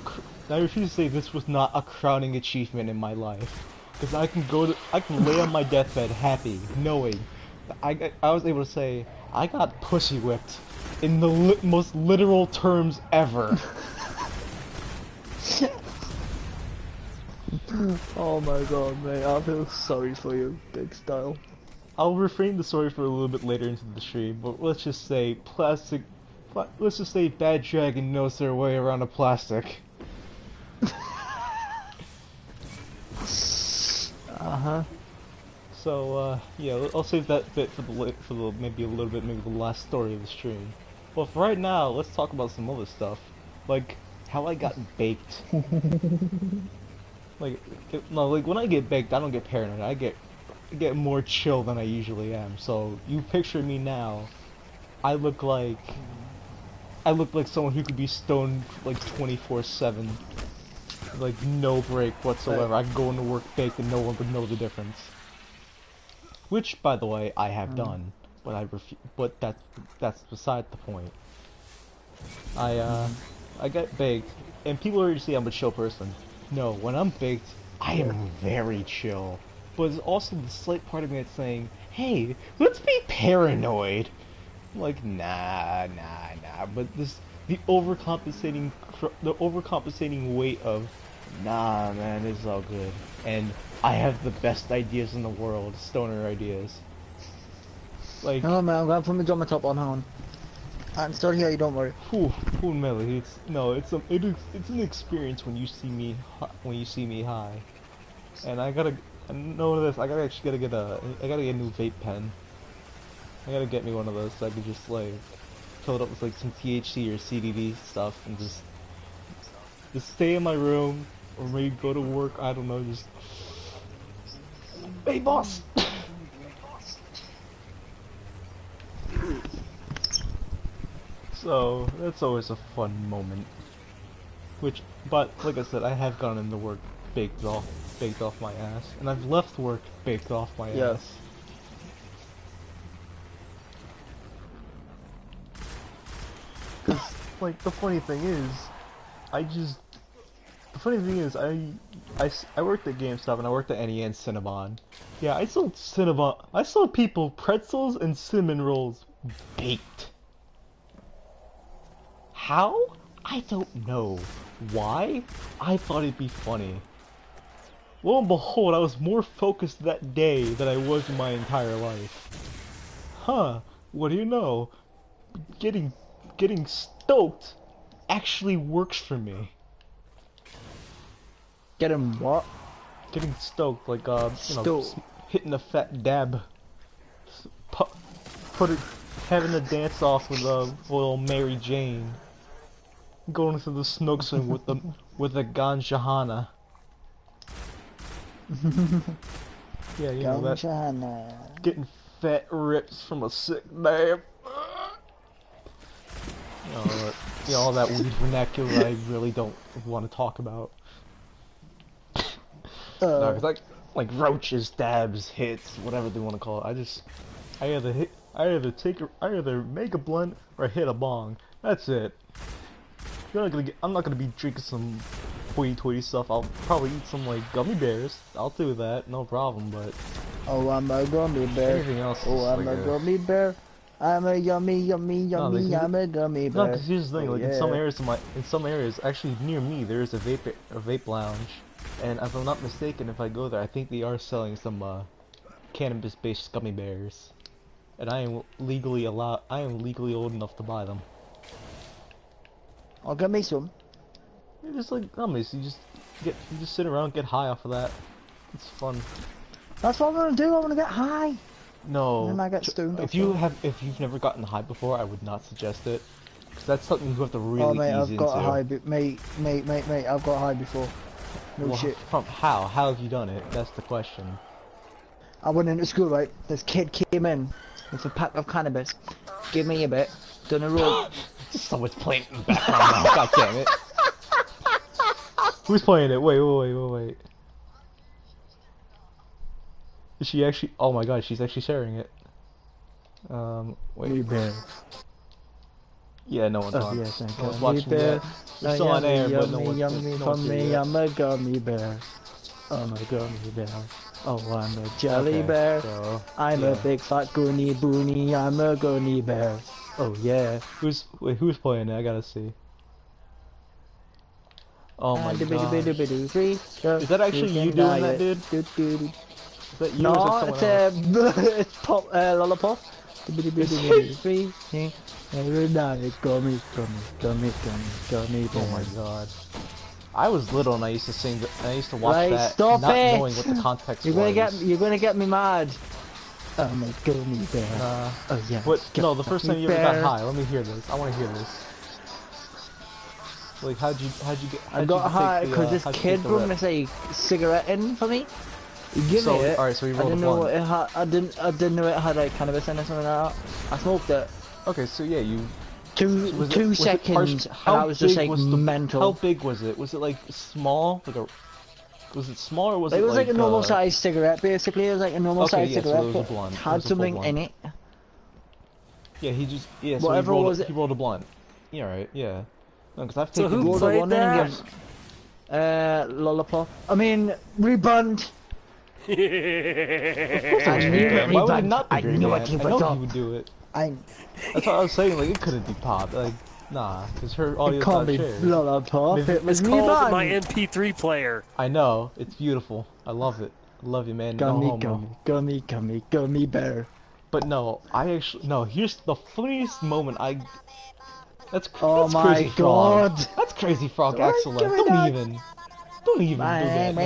[SPEAKER 1] crowning achievement in my life, because I can lay on my deathbed happy, knowing that I was able to say I got pussy whipped in the most literal terms ever.
[SPEAKER 2] Oh my god, mate, I feel sorry for you, big style.
[SPEAKER 1] I'll refrain the story for a little bit later into the stream, but let's just say Bad Dragon knows their way around a plastic. So, yeah, I'll save that bit for the maybe the last story of the stream. But for right now, let's talk about some other stuff, like how I got baked. Like when I get baked, I don't get paranoid. I get more chill than I usually am. So you picture me now. I look like someone who could be stoned like 24/7, like no break whatsoever. I can go into work baked and no one would know the difference. Which, by the way, I have done, but that's beside the point. I get baked, and people already say I'm a chill person. No, when I'm baked, I am very chill. But there's also the slight part of me that's saying, hey, let's be paranoid. I'm like, nah. But the overcompensating weight of, nah, man, it's all good. And I have the best ideas in the world, stoner ideas. Like,
[SPEAKER 2] oh man, I'm gonna put my drummer top on, hang on. I'm still here, you don't worry.
[SPEAKER 1] Cool Melly. It's an experience when you see me high. And I gotta get a new vape pen. I gotta get me one of those so I can just like fill it up with like some THC or CBD stuff and just stay in my room or maybe go to work. I don't know. Just hey boss. So that's always a fun moment. But like I said, I have gone into work baked off my ass, and I've left work baked off my ass. Cause like the funny thing is, I worked at GameStop and I worked at NE and Cinnabon. Yeah, I sold people pretzels and cinnamon rolls baked. How? I don't know. Why? I thought it'd be funny. Lo and behold, I was more focused that day than I was in my entire life. Huh, what do you know? Getting stoked actually works for me.
[SPEAKER 2] Getting what?
[SPEAKER 1] Getting stoked, like, hitting a fat dab. Having a dance off with little Mary Jane. Going to the smoke swing with a ganjahana. Yeah, you know that.
[SPEAKER 2] Ganjahana.
[SPEAKER 1] Getting fat rips from a sick man. You know, all that weed vernacular I really don't want to talk about. No, cause like roaches, dabs, hits, whatever they want to call it. I either make a blunt or hit a bong. That's it. I'm not gonna be drinking some hoity-toity stuff. I'll probably eat some like gummy bears. I'll do that, no problem. But
[SPEAKER 2] oh, I'm a gummy bear.
[SPEAKER 1] Anything else?
[SPEAKER 2] Oh, I'm
[SPEAKER 1] like
[SPEAKER 2] a gummy bear. I'm a yummy, I'm a gummy bear.
[SPEAKER 1] No, because here's the thing. Like
[SPEAKER 2] yeah.
[SPEAKER 1] in some areas, actually near me, there is a vape lounge, and if I'm not mistaken, if I go there, I think they are selling some cannabis-based gummy bears, and I am legally old enough to buy them.
[SPEAKER 2] I'll get me some.
[SPEAKER 1] They're just like gummies. You just sit around, get high off of that. It's fun.
[SPEAKER 2] That's what I'm gonna do. I'm gonna get high.
[SPEAKER 1] No.
[SPEAKER 2] And then I get stoned.
[SPEAKER 1] If you've never gotten high before, I would not suggest it, because that's something you have to really
[SPEAKER 2] mate,
[SPEAKER 1] ease
[SPEAKER 2] I've got
[SPEAKER 1] into.
[SPEAKER 2] a high, mate. I've got high before. No shit.
[SPEAKER 1] From how? How have you done it? That's the question.
[SPEAKER 2] I went into school, right? This kid came in with a pack of cannabis. Give me a bit. Done a roll.
[SPEAKER 1] Someone's playing in the background now. God damn it. Who's playing it? Wait. Is she actually? Oh my god, she's actually sharing it. Wait. Yeah, no one's on.
[SPEAKER 2] Yes,
[SPEAKER 1] no one's watching yet. We're still on air, but no one's here yet.
[SPEAKER 2] I'm a gummy bear. I'm a gummy bear. Oh, I'm a jelly bear.
[SPEAKER 1] So,
[SPEAKER 2] I'm a big fat goony boony. I'm a goony bear. Oh yeah.
[SPEAKER 1] Who's playing it? I gotta see. Oh my god. Is that actually you doing that, dude? Is that you
[SPEAKER 2] no,
[SPEAKER 1] or is that someone else?
[SPEAKER 2] It's Pop, Lollipop.
[SPEAKER 1] Oh my god. I was little and I used to sing. I used to watch
[SPEAKER 2] right,
[SPEAKER 1] that,
[SPEAKER 2] stop
[SPEAKER 1] not
[SPEAKER 2] it.
[SPEAKER 1] knowing what the context
[SPEAKER 2] You're
[SPEAKER 1] was.
[SPEAKER 2] gonna get me mad. I'm a gummy bear. Oh yeah.
[SPEAKER 1] What? No, the first time you ever got high. Let me hear this. I want to hear this. Like, how'd you get?
[SPEAKER 2] I got high because this kid brought this like cigarette in for me. He gave me it.
[SPEAKER 1] Alright, so you
[SPEAKER 2] I
[SPEAKER 1] rolled
[SPEAKER 2] didn't
[SPEAKER 1] a
[SPEAKER 2] know
[SPEAKER 1] blunt.
[SPEAKER 2] what it had. I didn't know it had like cannabis in it or something like that. I smoked it.
[SPEAKER 1] Okay, so yeah, you.
[SPEAKER 2] Two seconds. And I was just like mental.
[SPEAKER 1] How big was it? Was it like small? Was it small or was it?
[SPEAKER 2] It was like a normal sized cigarette. Basically, it was like a normal sized
[SPEAKER 1] so
[SPEAKER 2] cigarette.
[SPEAKER 1] it was a blunt.
[SPEAKER 2] Had something in it.
[SPEAKER 1] Yeah, so
[SPEAKER 2] whatever
[SPEAKER 1] he rolled a blunt. Yeah, right. Yeah. No, because I've
[SPEAKER 6] So
[SPEAKER 1] taken.
[SPEAKER 6] who played that?
[SPEAKER 2] Lollipop. I mean, Rebund.
[SPEAKER 1] Of course I knew it. Why would it not be
[SPEAKER 2] I
[SPEAKER 1] Green
[SPEAKER 2] knew
[SPEAKER 1] Man?
[SPEAKER 2] it,
[SPEAKER 1] I
[SPEAKER 2] you
[SPEAKER 1] know
[SPEAKER 2] forgot.
[SPEAKER 1] he would do it.
[SPEAKER 2] That's
[SPEAKER 1] what I was saying. Like, it couldn't be Pop. Like, nah, because her audio
[SPEAKER 2] It can't be
[SPEAKER 1] shared.
[SPEAKER 2] Lollipop. It was
[SPEAKER 6] It's called
[SPEAKER 2] Rebund.
[SPEAKER 6] my MP3 player.
[SPEAKER 1] I know. It's beautiful. I love it. I love you, man. No homo.
[SPEAKER 2] Gummy bear.
[SPEAKER 1] But no, here's the funniest moment that's
[SPEAKER 2] Oh my
[SPEAKER 1] Crazy Frog.
[SPEAKER 2] god.
[SPEAKER 1] That's Crazy Frog
[SPEAKER 2] Don't
[SPEAKER 1] excellent.
[SPEAKER 2] give me
[SPEAKER 1] Don't
[SPEAKER 2] that.
[SPEAKER 1] even do that. No.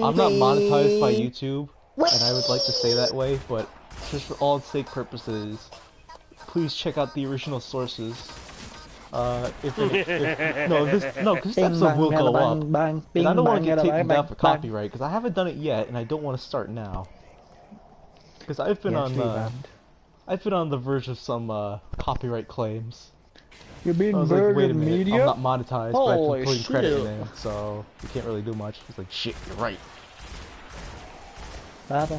[SPEAKER 1] I'm not monetized by YouTube, and I would like to say that way, but just for all sake purposes, please check out the original sources. Because this episode will go up, and I don't want to get taken down for copyright, because I haven't done it yet, and I don't want to start now. Because I've been on the verge of some copyright claims.
[SPEAKER 2] You're being
[SPEAKER 1] I was like, wait a
[SPEAKER 2] in
[SPEAKER 1] minute,
[SPEAKER 2] media?
[SPEAKER 1] I'm not monetized, but I
[SPEAKER 2] Holy
[SPEAKER 1] can put in credit
[SPEAKER 2] shit.
[SPEAKER 1] in there, so you can't really do much. It's like, shit, you're right.
[SPEAKER 2] But
[SPEAKER 1] no,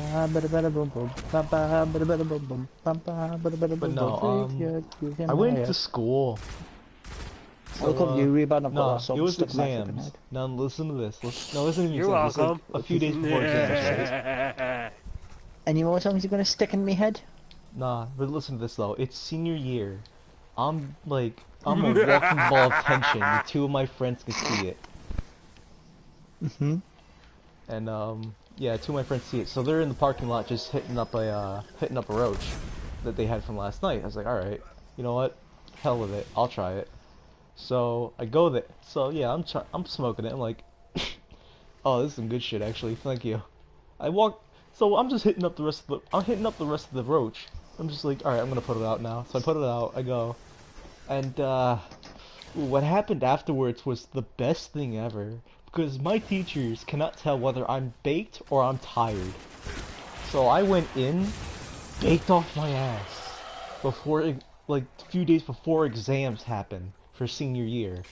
[SPEAKER 1] I went to school.
[SPEAKER 2] How come you Rebund? I've got
[SPEAKER 1] No,
[SPEAKER 2] that song
[SPEAKER 1] it was
[SPEAKER 2] stuck in my fucking
[SPEAKER 1] exams.
[SPEAKER 2] head.
[SPEAKER 1] Now listen to this. Listen to me.
[SPEAKER 6] You're
[SPEAKER 1] This,
[SPEAKER 6] welcome.
[SPEAKER 1] like, a few days before exams, right?
[SPEAKER 2] Any more songs you're gonna stick in me head?
[SPEAKER 1] Nah, but listen to this though. It's senior year. I'm a walking ball of tension. And two of my friends can see it. And yeah, two of my friends see it. So they're in the parking lot just hitting up a roach that they had from last night. I was like, all right, you know what? Hell with it. I'll try it. So I go there. So yeah, I'm smoking it. I'm like, oh, this is some good shit actually. Thank you. So I'm just hitting up the rest of the roach. I'm just like, all right, I'm gonna put it out now. So I put it out. I go, and What happened afterwards was the best thing ever, because my teachers cannot tell whether I'm baked or I'm tired. So I went in, baked off my ass, before, like, a few days before exams happen for senior year.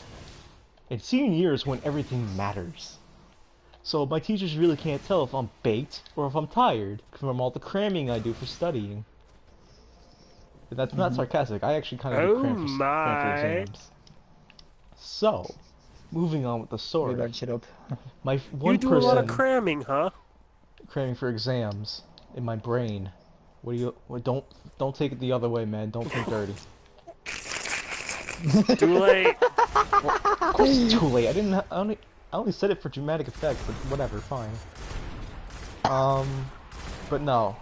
[SPEAKER 1] And senior year is when everything matters. So my teachers really can't tell if I'm baked or if I'm tired from all the cramming I do for studying. And that's not sarcastic, I actually kind of do cram for exams. So, moving on with the story.
[SPEAKER 2] Maybe I'll shut up.
[SPEAKER 1] My one
[SPEAKER 6] You do
[SPEAKER 1] person
[SPEAKER 6] a lot of cramming, huh?
[SPEAKER 1] cramming for exams in my brain. What do you? Don't take it the other way, man. Don't think dirty.
[SPEAKER 6] Too late.
[SPEAKER 1] Of course it's too late. I only said it for dramatic effect, but whatever, fine. But no,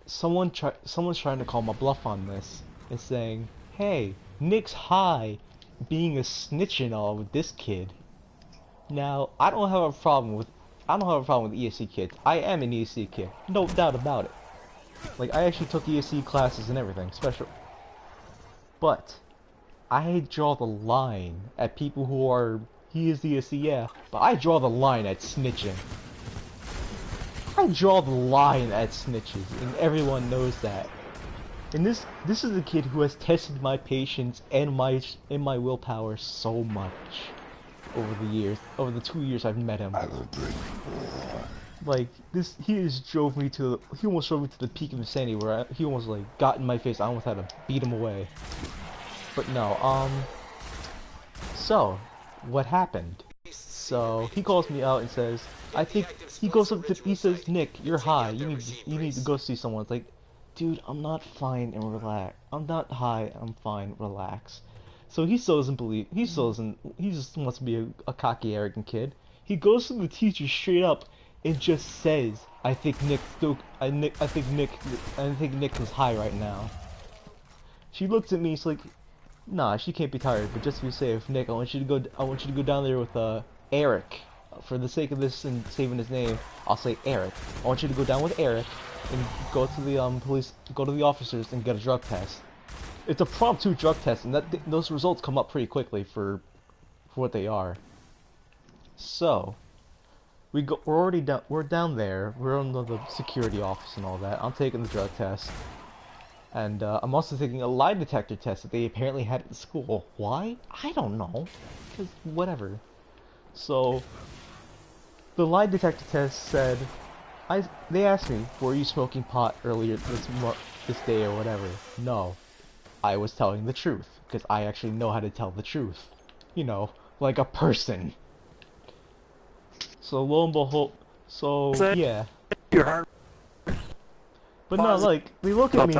[SPEAKER 1] someone's trying to call my bluff on this and saying, "Hey, Nick's high, being a snitch and all with this kid." Now, I don't have a problem with ESC kids. I am an ESC kid, no doubt about it. Like, I actually took ESC classes and everything, special. But I draw the line at people who are he is ESC, yeah, but I draw the line at snitching. I draw the line at snitches, and everyone knows that. And this is a kid who has tested my patience and my willpower so much over the years, over the 2 years I've met him. Like this, he almost drove me to the peak of insanity where he almost like got in my face. I almost had to beat him away. But no, so what happened? So he calls me out and says, he says, "Nick, you're high. You need to go see someone." It's like, dude, I'm not fine and relax. I'm not high. I'm fine. Relax. So he still doesn't believe. He just wants to be a cocky, arrogant kid. He goes to the teacher straight up and just says, I think Nick is high right now." She looks at me. She's like, "Nah, she can't be tired. But just to be safe, Nick, I want you to go down there with Eric. For the sake of this and saving his name, I'll say Eric. I want you to go down with Eric and go to the officers and get a drug test. It's a prompt 2 drug test, and those results come up pretty quickly for what they are." So we're down there. We're in the security office and all that. I'm taking the drug test, and I'm also taking a lie detector test that they apparently had at the school. Why? I don't know. Cause whatever. So the lie detector test said, they asked me, "Were you smoking pot earlier this day or whatever?" No, I was telling the truth because I actually know how to tell the truth. You know, like a person. So lo and behold, yeah. But no, like they look at me,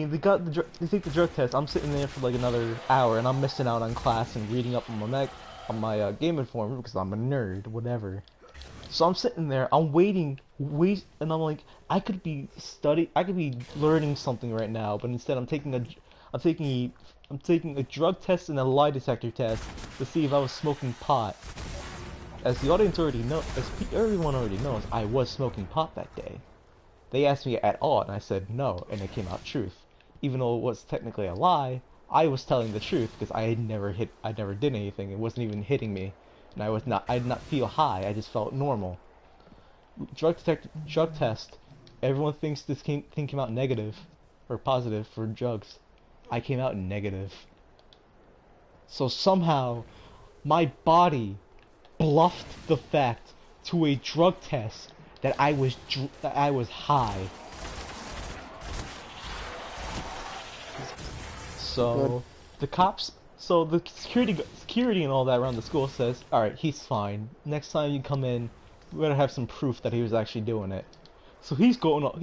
[SPEAKER 1] they take the drug test. I'm sitting there for like another hour, and I'm missing out on class and reading up on my Game Informer because I'm a nerd, whatever. So I'm sitting there, I'm waiting, and I'm like, I could be learning something right now, but instead I'm taking a drug test and a lie detector test to see if I was smoking pot. As everyone already knows, I was smoking pot that day. They asked me at all, and I said no, and it came out truth. Even though it was technically a lie, I was telling the truth because I never did anything. It wasn't even hitting me, and I did not feel high. I just felt normal. Drug test. Everyone thinks this thing came out negative or positive for drugs. I came out negative. So somehow, my body bluffed the fact to a drug test that I was high. So the cops, the security and all that around the school says, "All right, he's fine. Next time you come in, we're gonna have some proof that he was actually doing it." So he's got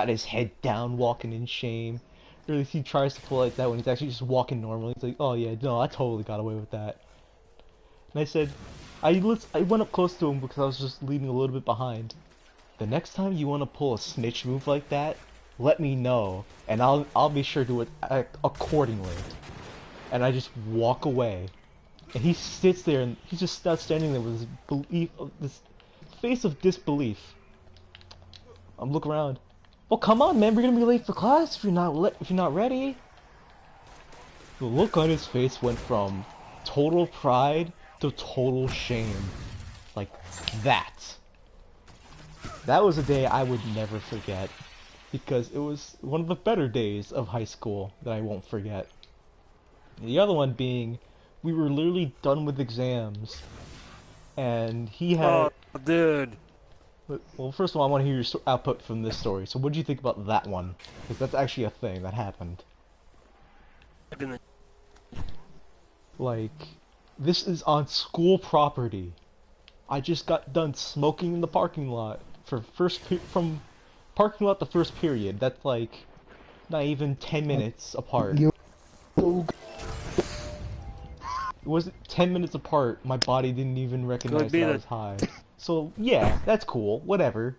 [SPEAKER 1] his head down, walking in shame. Or at least he tries to pull like that when he's actually just walking normally. He's like, "Oh yeah, no, I totally got away with that." And I said, I went up close to him because I was just leaving a little bit behind. "The next time you want to pull a snitch move like that, let me know, and I'll be sure to act accordingly." And I just walk away, and he sits there and he's just standing there with this face of disbelief. I'm looking around. "Well, come on, man, we're gonna be late for class if you're not ready." The look on his face went from total pride to total shame. Like, that. That was a day I would never forget. Because it was one of the better days of high school that I won't forget. The other one being, we were literally done with exams. And he had...
[SPEAKER 6] Oh, dude.
[SPEAKER 1] Well, first of all, I want to hear your output from this story. So what do you think about that one? Because that's actually a thing that happened. Like, this is on school property. I just got done smoking in the parking lot for from parking lot to first period. That's like not even 10 minutes apart. It was 10 minutes apart. My body didn't even recognize that I was high. So yeah, that's cool. Whatever.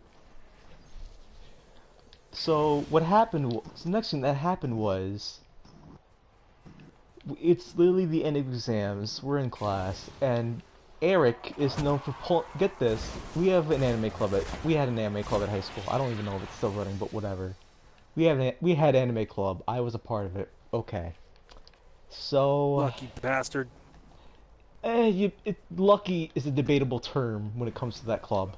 [SPEAKER 1] So what happened? The next thing that happened was, it's literally the end of exams. We're in class, and Eric is known for get this. We had an anime club at high school. I don't even know if it's still running, but whatever. We had anime club. I was a part of it. Okay. So
[SPEAKER 6] lucky bastard.
[SPEAKER 1] Lucky is a debatable term when it comes to that club.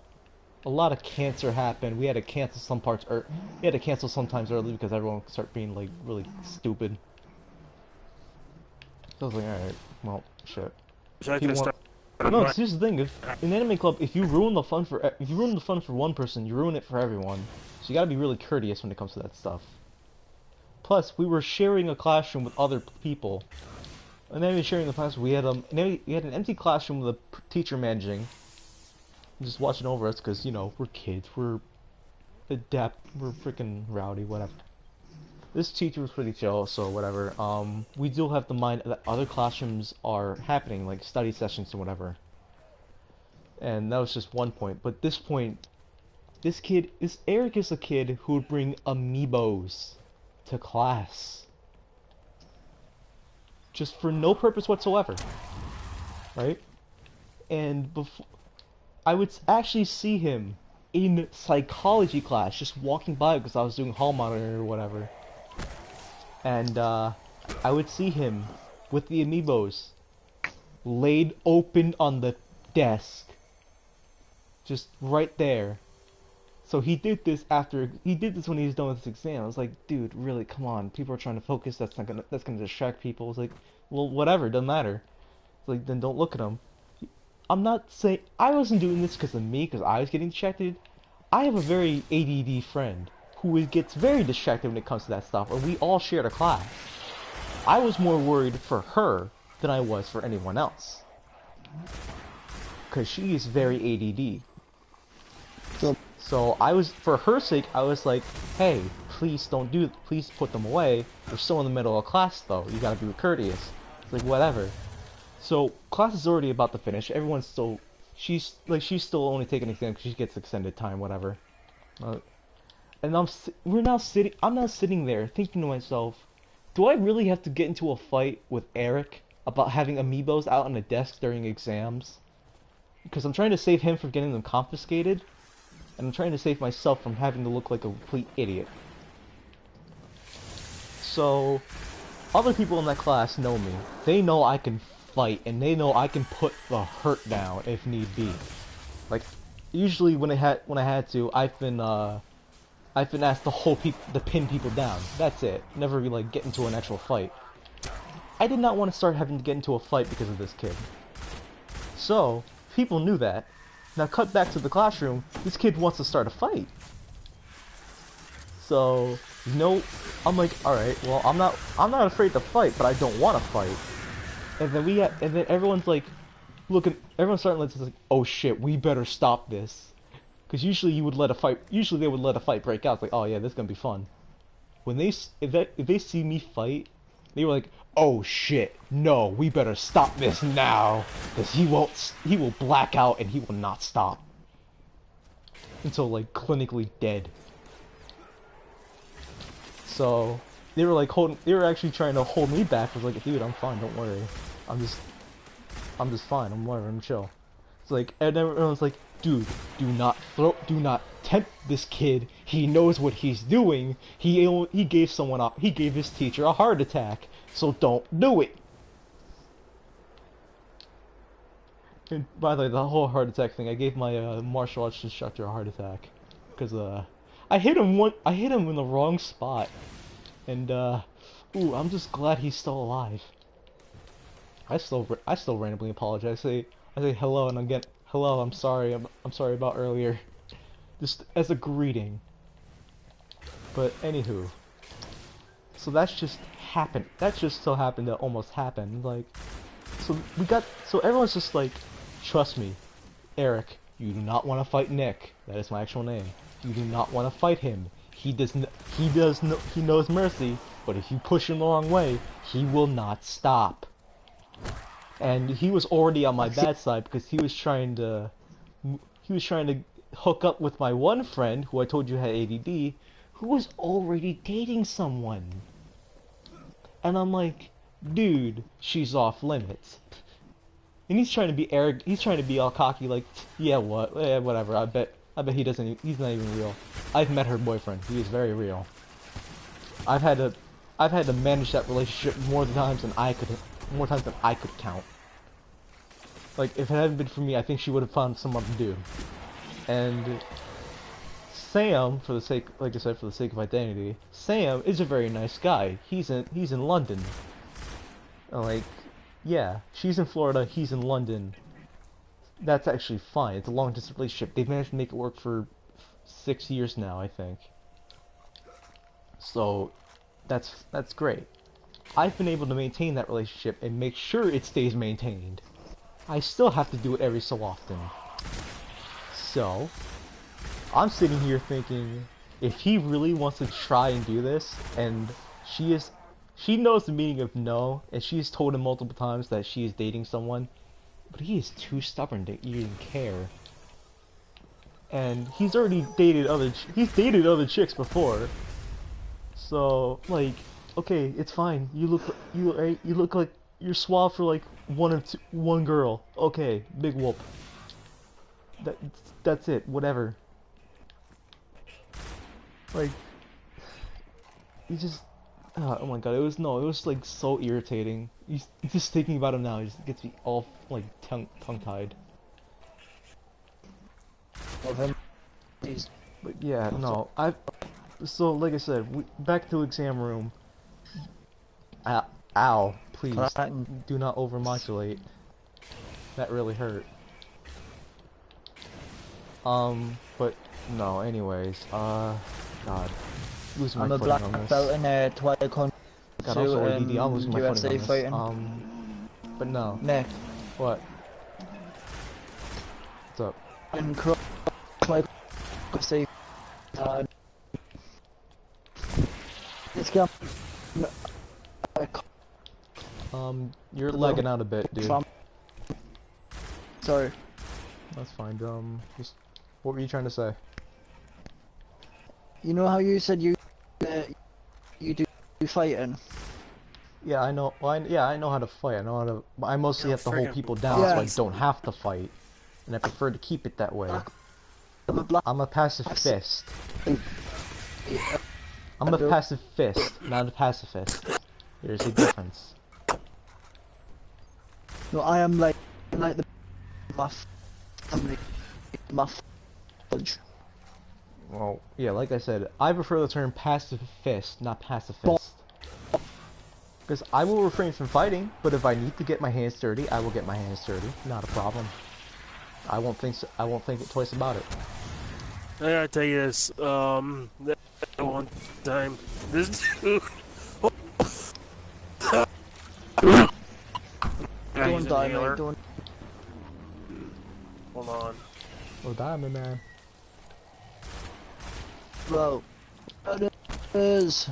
[SPEAKER 1] A lot of cancer happened. We had to cancel some parts, or we had to cancel sometimes early because everyone started being like really stupid. So I was like, alright, well, shit. No, here's the thing. In anime club, if you ruin the fun for one person, you ruin it for everyone. So you gotta be really courteous when it comes to that stuff. Plus, we were sharing a classroom with other people. And then we were sharing the classroom. We had an empty classroom with a teacher managing, just watching over us because you know we're kids. We're freaking rowdy, whatever. This teacher was pretty chill, so whatever. We do have to mind that other classrooms are happening, like study sessions or whatever. And that was just one point. But this point, Eric is a kid who would bring amiibos to class. Just for no purpose whatsoever. Right? And I would actually see him in psychology class, just walking by because I was doing hall monitor or whatever. And I would see him with the amiibos laid open on the desk, just right there. So he did this when he was done with his exam. I was like, dude, really, come on, people are trying to focus. That's gonna distract people. I was like, well, whatever, doesn't matter. It's like, then don't look at him. I'm not saying I wasn't doing this because of me, because I was getting distracted. I have a very ADD friend who gets very distracted when it comes to that stuff, and we all shared a class. I was more worried for her than I was for anyone else, because she is very ADD. So for her sake, I was like, hey, please put them away. We're still in the middle of class though, you gotta be courteous. It's like, whatever. So, class is already about to finish, she's still only taking an exam because she gets extended time, whatever. And I'm now sitting there thinking to myself, do I really have to get into a fight with Eric about having amiibos out on the desk during exams? Because I'm trying to save him from getting them confiscated, and I'm trying to save myself from having to look like a complete idiot. So, other people in that class know me. They know I can fight, and they know I can put the hurt down if need be. Like, usually when I had to, I've been asked to pin people down. That's it. Never like get into an actual fight. I did not want to start having to get into a fight because of this kid. So, people knew that. Now cut back to the classroom, this kid wants to start a fight. So, I'm like, alright, well, I'm not afraid to fight, but I don't want to fight. And then everyone's like, everyone's starting to like, oh shit, we better stop this. Because usually they would let a fight break out. It's like, oh yeah, this is gonna be fun. When if they see me fight, they were like, oh shit, no, we better stop this now, because he will black out and he will not stop until like clinically dead. So they were actually trying to hold me back. I was like, dude, I'm fine, don't worry, I'm just fine, I'm chill. It's like, and everyone's like, dude, do not tempt this kid. He knows what he's doing. He gave his teacher a heart attack. So don't do it. And by the way, the whole heart attack thing, I gave my martial arts instructor a heart attack because I hit him in the wrong spot, and ooh, I'm just glad he's still alive. I still randomly apologize. I say hello, and I get hello. I'm sorry. I'm sorry about earlier, just as a greeting. But anywho, so that's just happened. That just so happened to almost happen. Like, so everyone's just like, trust me, Eric, you do not want to fight Nick. That is my actual name. You do not want to fight him. He knows mercy, but if you push him the wrong way, he will not stop. And he was already on my bad side because he was trying to hook up with my one friend who I told you had ADD, who was already dating someone. And I'm like, dude, she's off limits. And he's trying to be arrogant. He's trying to be all cocky, like, yeah, what, whatever. I bet he doesn't. He's not even real. I've met her boyfriend. He is very real. I've had to manage that relationship more times than I could count. Like, if it hadn't been for me, I think she would have found someone to do. And Sam, for the sake, like I said, for the sake of identity, Sam is a very nice guy. He's in London. Like, yeah, she's in Florida, he's in London. That's actually fine. It's a long-distance relationship. They've managed to make it work for 6 years now, I think. So, that's great. I've been able to maintain that relationship and make sure it stays maintained. I still have to do it every so often. So, I'm sitting here thinking, if he really wants to try and do this, and she knows the meaning of no, and she's told him multiple times that she is dating someone, but he is too stubborn to even care. And he's already dated other chicks before. So, like, okay, it's fine. You look like you're suave for like one girl. Okay, big whoop. That's it. Whatever. Like, he just. Oh my god, it was like so irritating. Just thinking about him now, it just gets me all like tongue-tied. But yeah, no, so like I said, back to exam room. Ow, please, do not overmodulate. That really hurt. But no, anyways, God. Losing
[SPEAKER 2] I'm
[SPEAKER 1] my
[SPEAKER 2] a
[SPEAKER 1] footing
[SPEAKER 2] black
[SPEAKER 1] on this.
[SPEAKER 2] belt in Taekwondo.
[SPEAKER 1] God, also ADD, I'm losing my footing
[SPEAKER 2] UFC
[SPEAKER 1] on
[SPEAKER 2] fighting.
[SPEAKER 1] this. But no.
[SPEAKER 2] Nick.
[SPEAKER 1] What? What's up?
[SPEAKER 2] And UFC. Let's go.
[SPEAKER 1] You're lagging out a bit, dude.
[SPEAKER 2] Sorry.
[SPEAKER 1] That's fine. Just what were you trying to say?
[SPEAKER 2] You know how you said you do fighting?
[SPEAKER 1] Yeah, I know. Well, I know how to fight. I know how to. I mostly have to hold people down,
[SPEAKER 2] Yeah.
[SPEAKER 1] so I don't have to fight, and I prefer to keep it that way. I'm a pacifist. I'm a pacifist, not a pacifist. There's a difference.
[SPEAKER 2] No, I am like the muff. I'm like muff.
[SPEAKER 1] Well, yeah, like I said, I prefer the term pacifist, not pacifist. Because I will refrain from fighting, but if I need to get my hands dirty, I will get my hands dirty. Not a problem. I won't think it twice about it.
[SPEAKER 6] I gotta tell you this, that one time, this dude...
[SPEAKER 2] Don't die, mate, don't.
[SPEAKER 6] Hold on.
[SPEAKER 1] Oh, diamond man.
[SPEAKER 2] Bro. It is.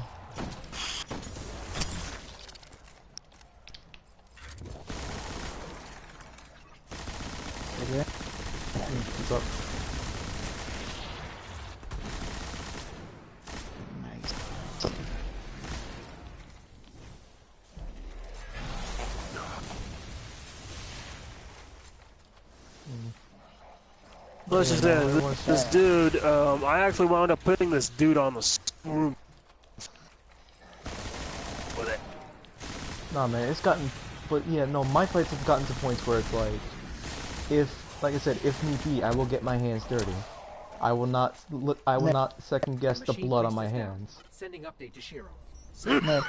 [SPEAKER 1] What's up?
[SPEAKER 6] Let's just say, this dude, I actually wound up putting this dude on the room with it.
[SPEAKER 1] Nah, man, it's gotten, but yeah, no, my fights have gotten to points where it's like, if, like I said, if need be, I will get my hands dirty. I will not, I will not second guess the
[SPEAKER 4] Machine
[SPEAKER 1] blood on my
[SPEAKER 4] priest is down.
[SPEAKER 1] hands.
[SPEAKER 4] Sending update to Shiro.
[SPEAKER 2] Nick,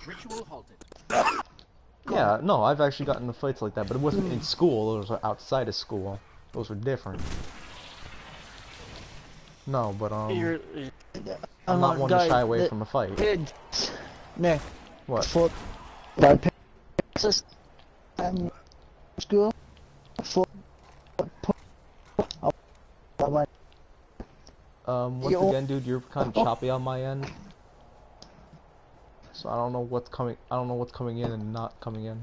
[SPEAKER 4] Ritual halted.
[SPEAKER 1] Yeah, no, I've actually gotten into fights like that, but it wasn't in school, those were outside of school. Those were different. No, but, I'm not one to shy away from a fight.
[SPEAKER 2] Nick,
[SPEAKER 1] What?
[SPEAKER 2] for my parents school, for
[SPEAKER 1] Once again, dude, you're kind of choppy on my end. So I don't know what's coming, I don't know what's coming in and not coming in.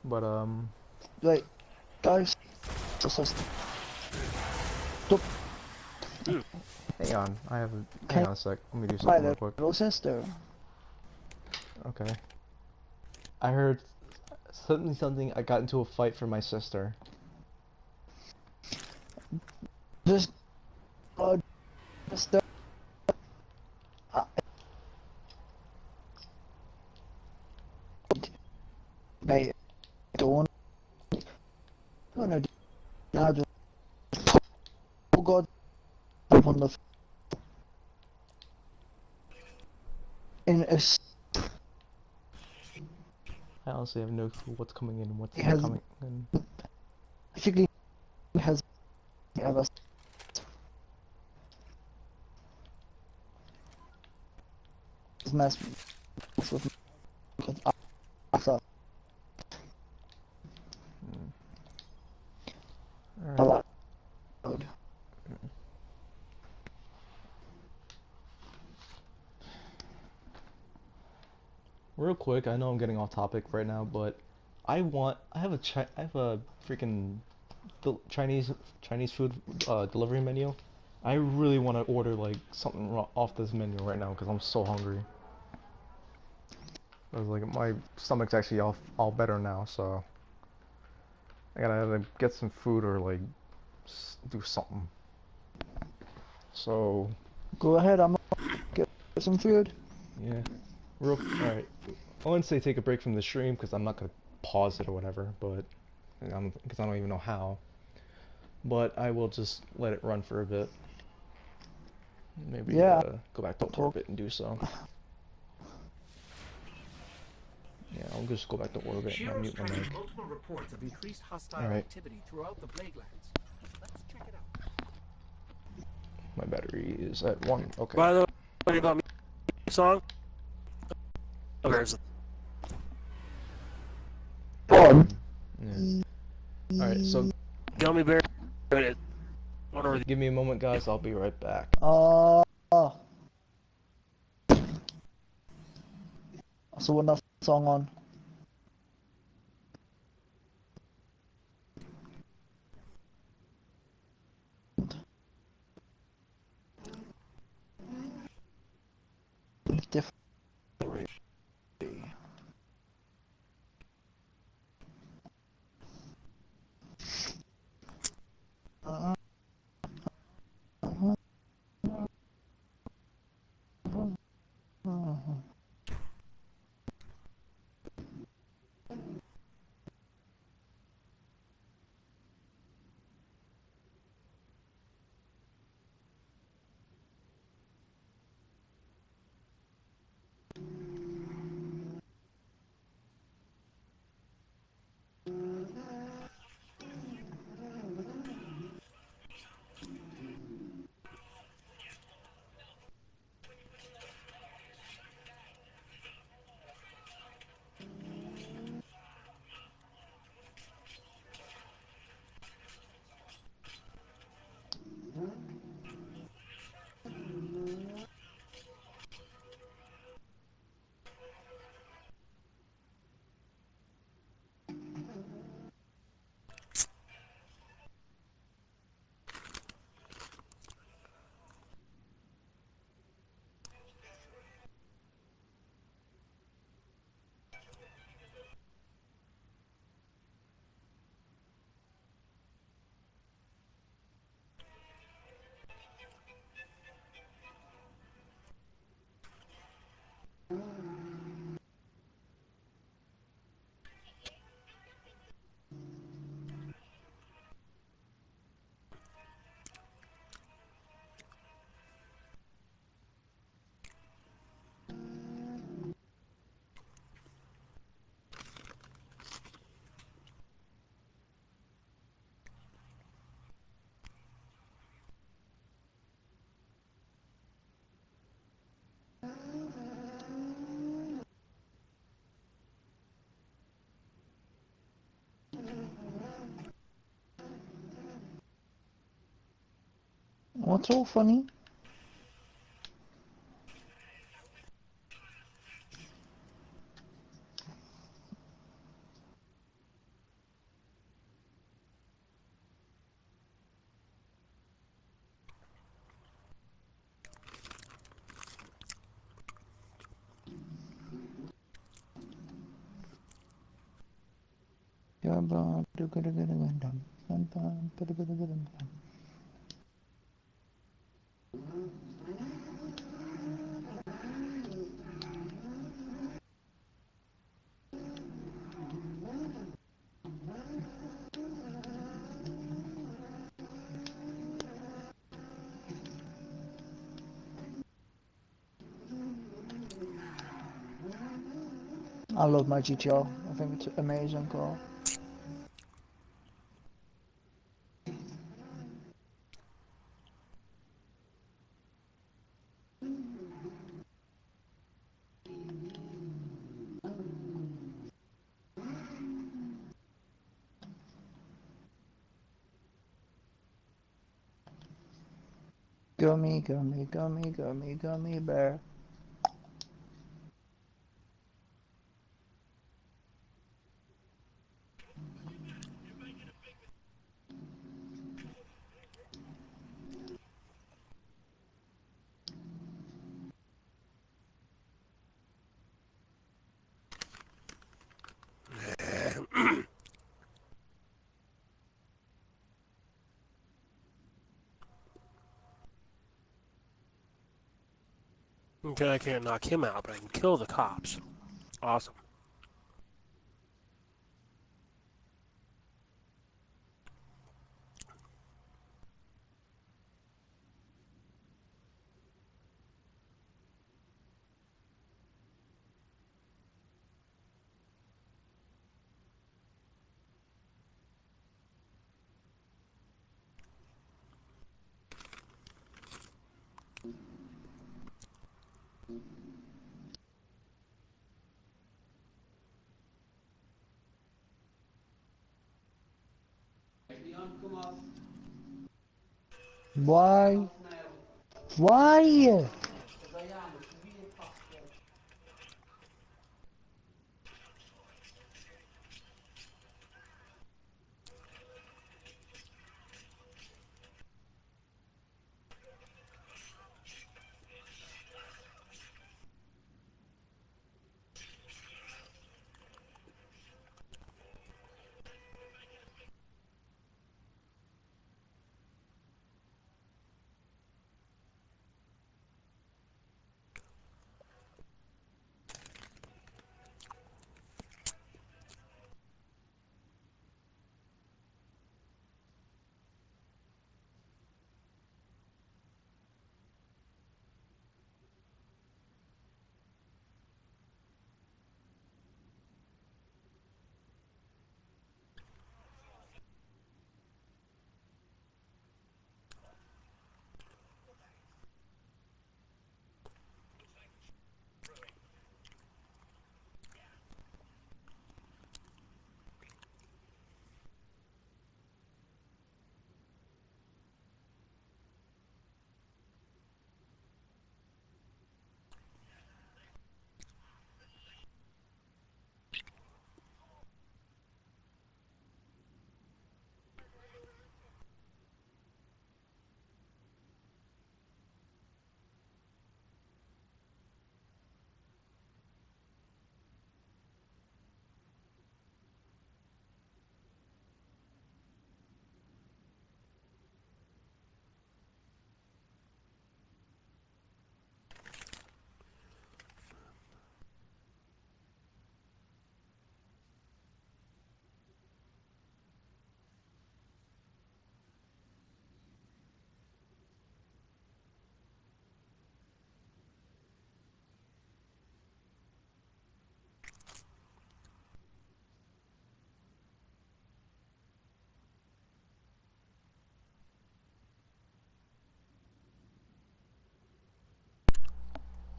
[SPEAKER 1] But,
[SPEAKER 2] like, guys,
[SPEAKER 1] hang on, hang on a sec, let me do
[SPEAKER 2] my
[SPEAKER 1] something real quick.
[SPEAKER 2] little sister.
[SPEAKER 1] Okay. I heard something, I got into a fight for my sister.
[SPEAKER 2] Just, sister. Mate, don't know. Now just, oh God, up on the in a.
[SPEAKER 1] I honestly have no clue what's coming in and what's
[SPEAKER 2] He
[SPEAKER 1] not
[SPEAKER 2] has-
[SPEAKER 1] coming in.
[SPEAKER 2] Basically, has ever. Mess with me because I thought a
[SPEAKER 1] Alright.
[SPEAKER 2] lot.
[SPEAKER 1] Real quick, I know I'm getting off topic right now, but I have a freaking Chinese food delivery menu. I really want to order like something off this menu right now because I'm so hungry. I was like, my stomach's actually all better now, so I gotta either get some food or like do something. So
[SPEAKER 2] Go ahead, I'm gonna get some food.
[SPEAKER 1] yeah, alright. I wouldn't say take a break from the stream because I'm not gonna pause it or whatever, but because I don't even know how. But I will just let it run for a bit. Maybe
[SPEAKER 2] Yeah.
[SPEAKER 1] Go back to orbit and do so. Yeah, I'll just go back to orbit and I'll
[SPEAKER 4] Shiro's
[SPEAKER 1] mute my mic.
[SPEAKER 4] tracking multiple reports of increased hostile
[SPEAKER 1] Alright.
[SPEAKER 4] activity throughout the Plague Lands. Let's check it out.
[SPEAKER 1] My battery is at 1. Okay.
[SPEAKER 6] By the way, about me song. Oh, there's
[SPEAKER 1] Yeah. Alright, so
[SPEAKER 6] Gummy Bear.
[SPEAKER 1] give me a moment, guys. I'll be right back.
[SPEAKER 2] So when that song on. Different. What's so funny? I love my GTR. I think it's an amazing car. Gummy, gummy, gummy, gummy, gummy bear.
[SPEAKER 6] Okay, I can't knock him out, but I can kill the cops. Awesome.
[SPEAKER 2] Why? Why?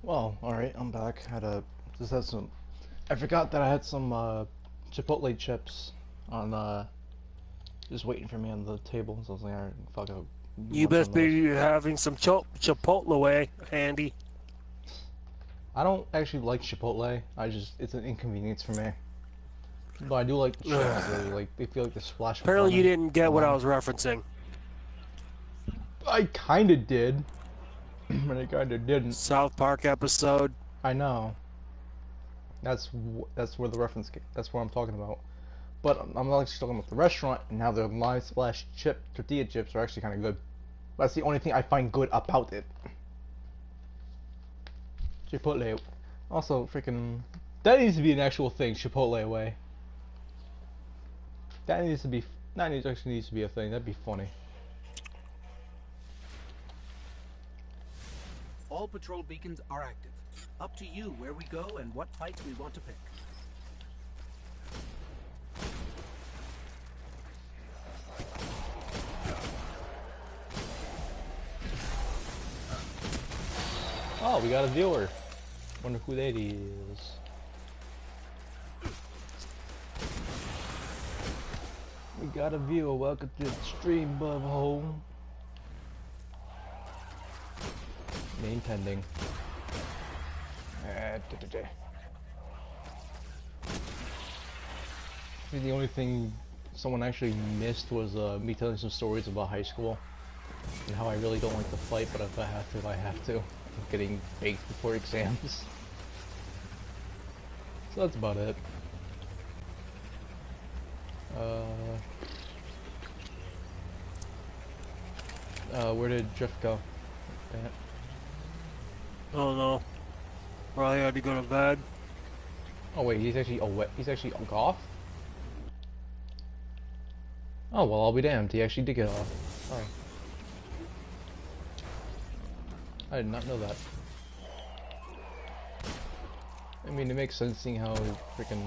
[SPEAKER 1] Well, alright, I'm back. Just had some, I forgot that I had some, Chipotle chips on, just waiting for me on the table, so I was like, alright, fuck, I'll
[SPEAKER 6] You
[SPEAKER 1] once
[SPEAKER 6] best
[SPEAKER 1] on those.
[SPEAKER 6] be having some Chipotle handy.
[SPEAKER 1] I don't actually like Chipotle. It's an inconvenience for me. But I do like the chips. They feel like the splash of
[SPEAKER 6] Apparently you
[SPEAKER 1] lemon
[SPEAKER 6] didn't get
[SPEAKER 1] and
[SPEAKER 6] what I
[SPEAKER 1] lime.
[SPEAKER 6] was referencing.
[SPEAKER 1] I kinda did, but I kinda didn't.
[SPEAKER 6] South Park episode.
[SPEAKER 1] I know. That's where the reference. That's what I'm talking about. But I'm not actually talking about the restaurant and how the lime splash tortilla chips are actually kind of good. That's the only thing I find good about it. Chipotle. Also, freaking. That needs to be an actual thing. Chipotle way. That needs to be. Actually needs to be a thing. That'd be funny.
[SPEAKER 4] All patrol beacons are active. Up to you where we go and what fights we want to pick.
[SPEAKER 1] Oh, we got a viewer. Wonder who that is. We got a viewer. Welcome to the stream, bubhole. Main pending. The only thing someone actually missed was me telling some stories about high school and how I really don't like to fight, but if I have to, I have to. I'm getting baked before exams. So that's about it. Where did Jeff go?
[SPEAKER 6] Oh no. Probably had to go to bed.
[SPEAKER 1] Oh wait, he's actually off? Oh well, I'll be damned. He actually did get off. Oh. I did not know that. I mean, it makes sense seeing how freaking.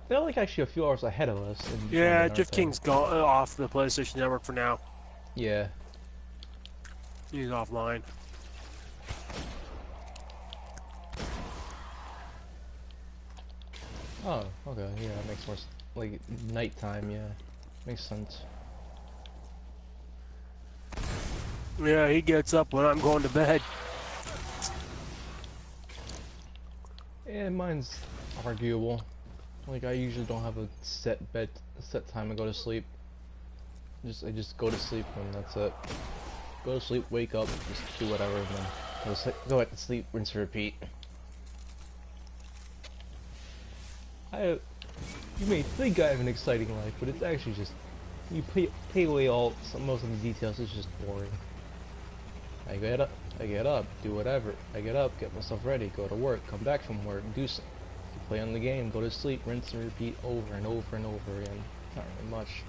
[SPEAKER 1] They're like actually a few hours ahead of us.
[SPEAKER 6] Yeah, Jeff King's gone off the PlayStation Network for now.
[SPEAKER 1] Yeah.
[SPEAKER 6] He's offline.
[SPEAKER 1] Oh, okay. Yeah, that makes more like nighttime. Yeah, makes sense.
[SPEAKER 6] Yeah, he gets up when I'm going to bed.
[SPEAKER 1] Yeah, mine's arguable. Like I usually don't have a set time to go to sleep. I just go to sleep and that's it. Go to sleep, wake up, just do whatever, and then go back to sleep, rinse and repeat. You may think I have an exciting life, but it's actually just you pay away most of the details. It's just boring. I get up, do whatever. I get up, get myself ready, go to work, come back from work, do something, play on the game, go to sleep, rinse and repeat over and over and over again. Not really much.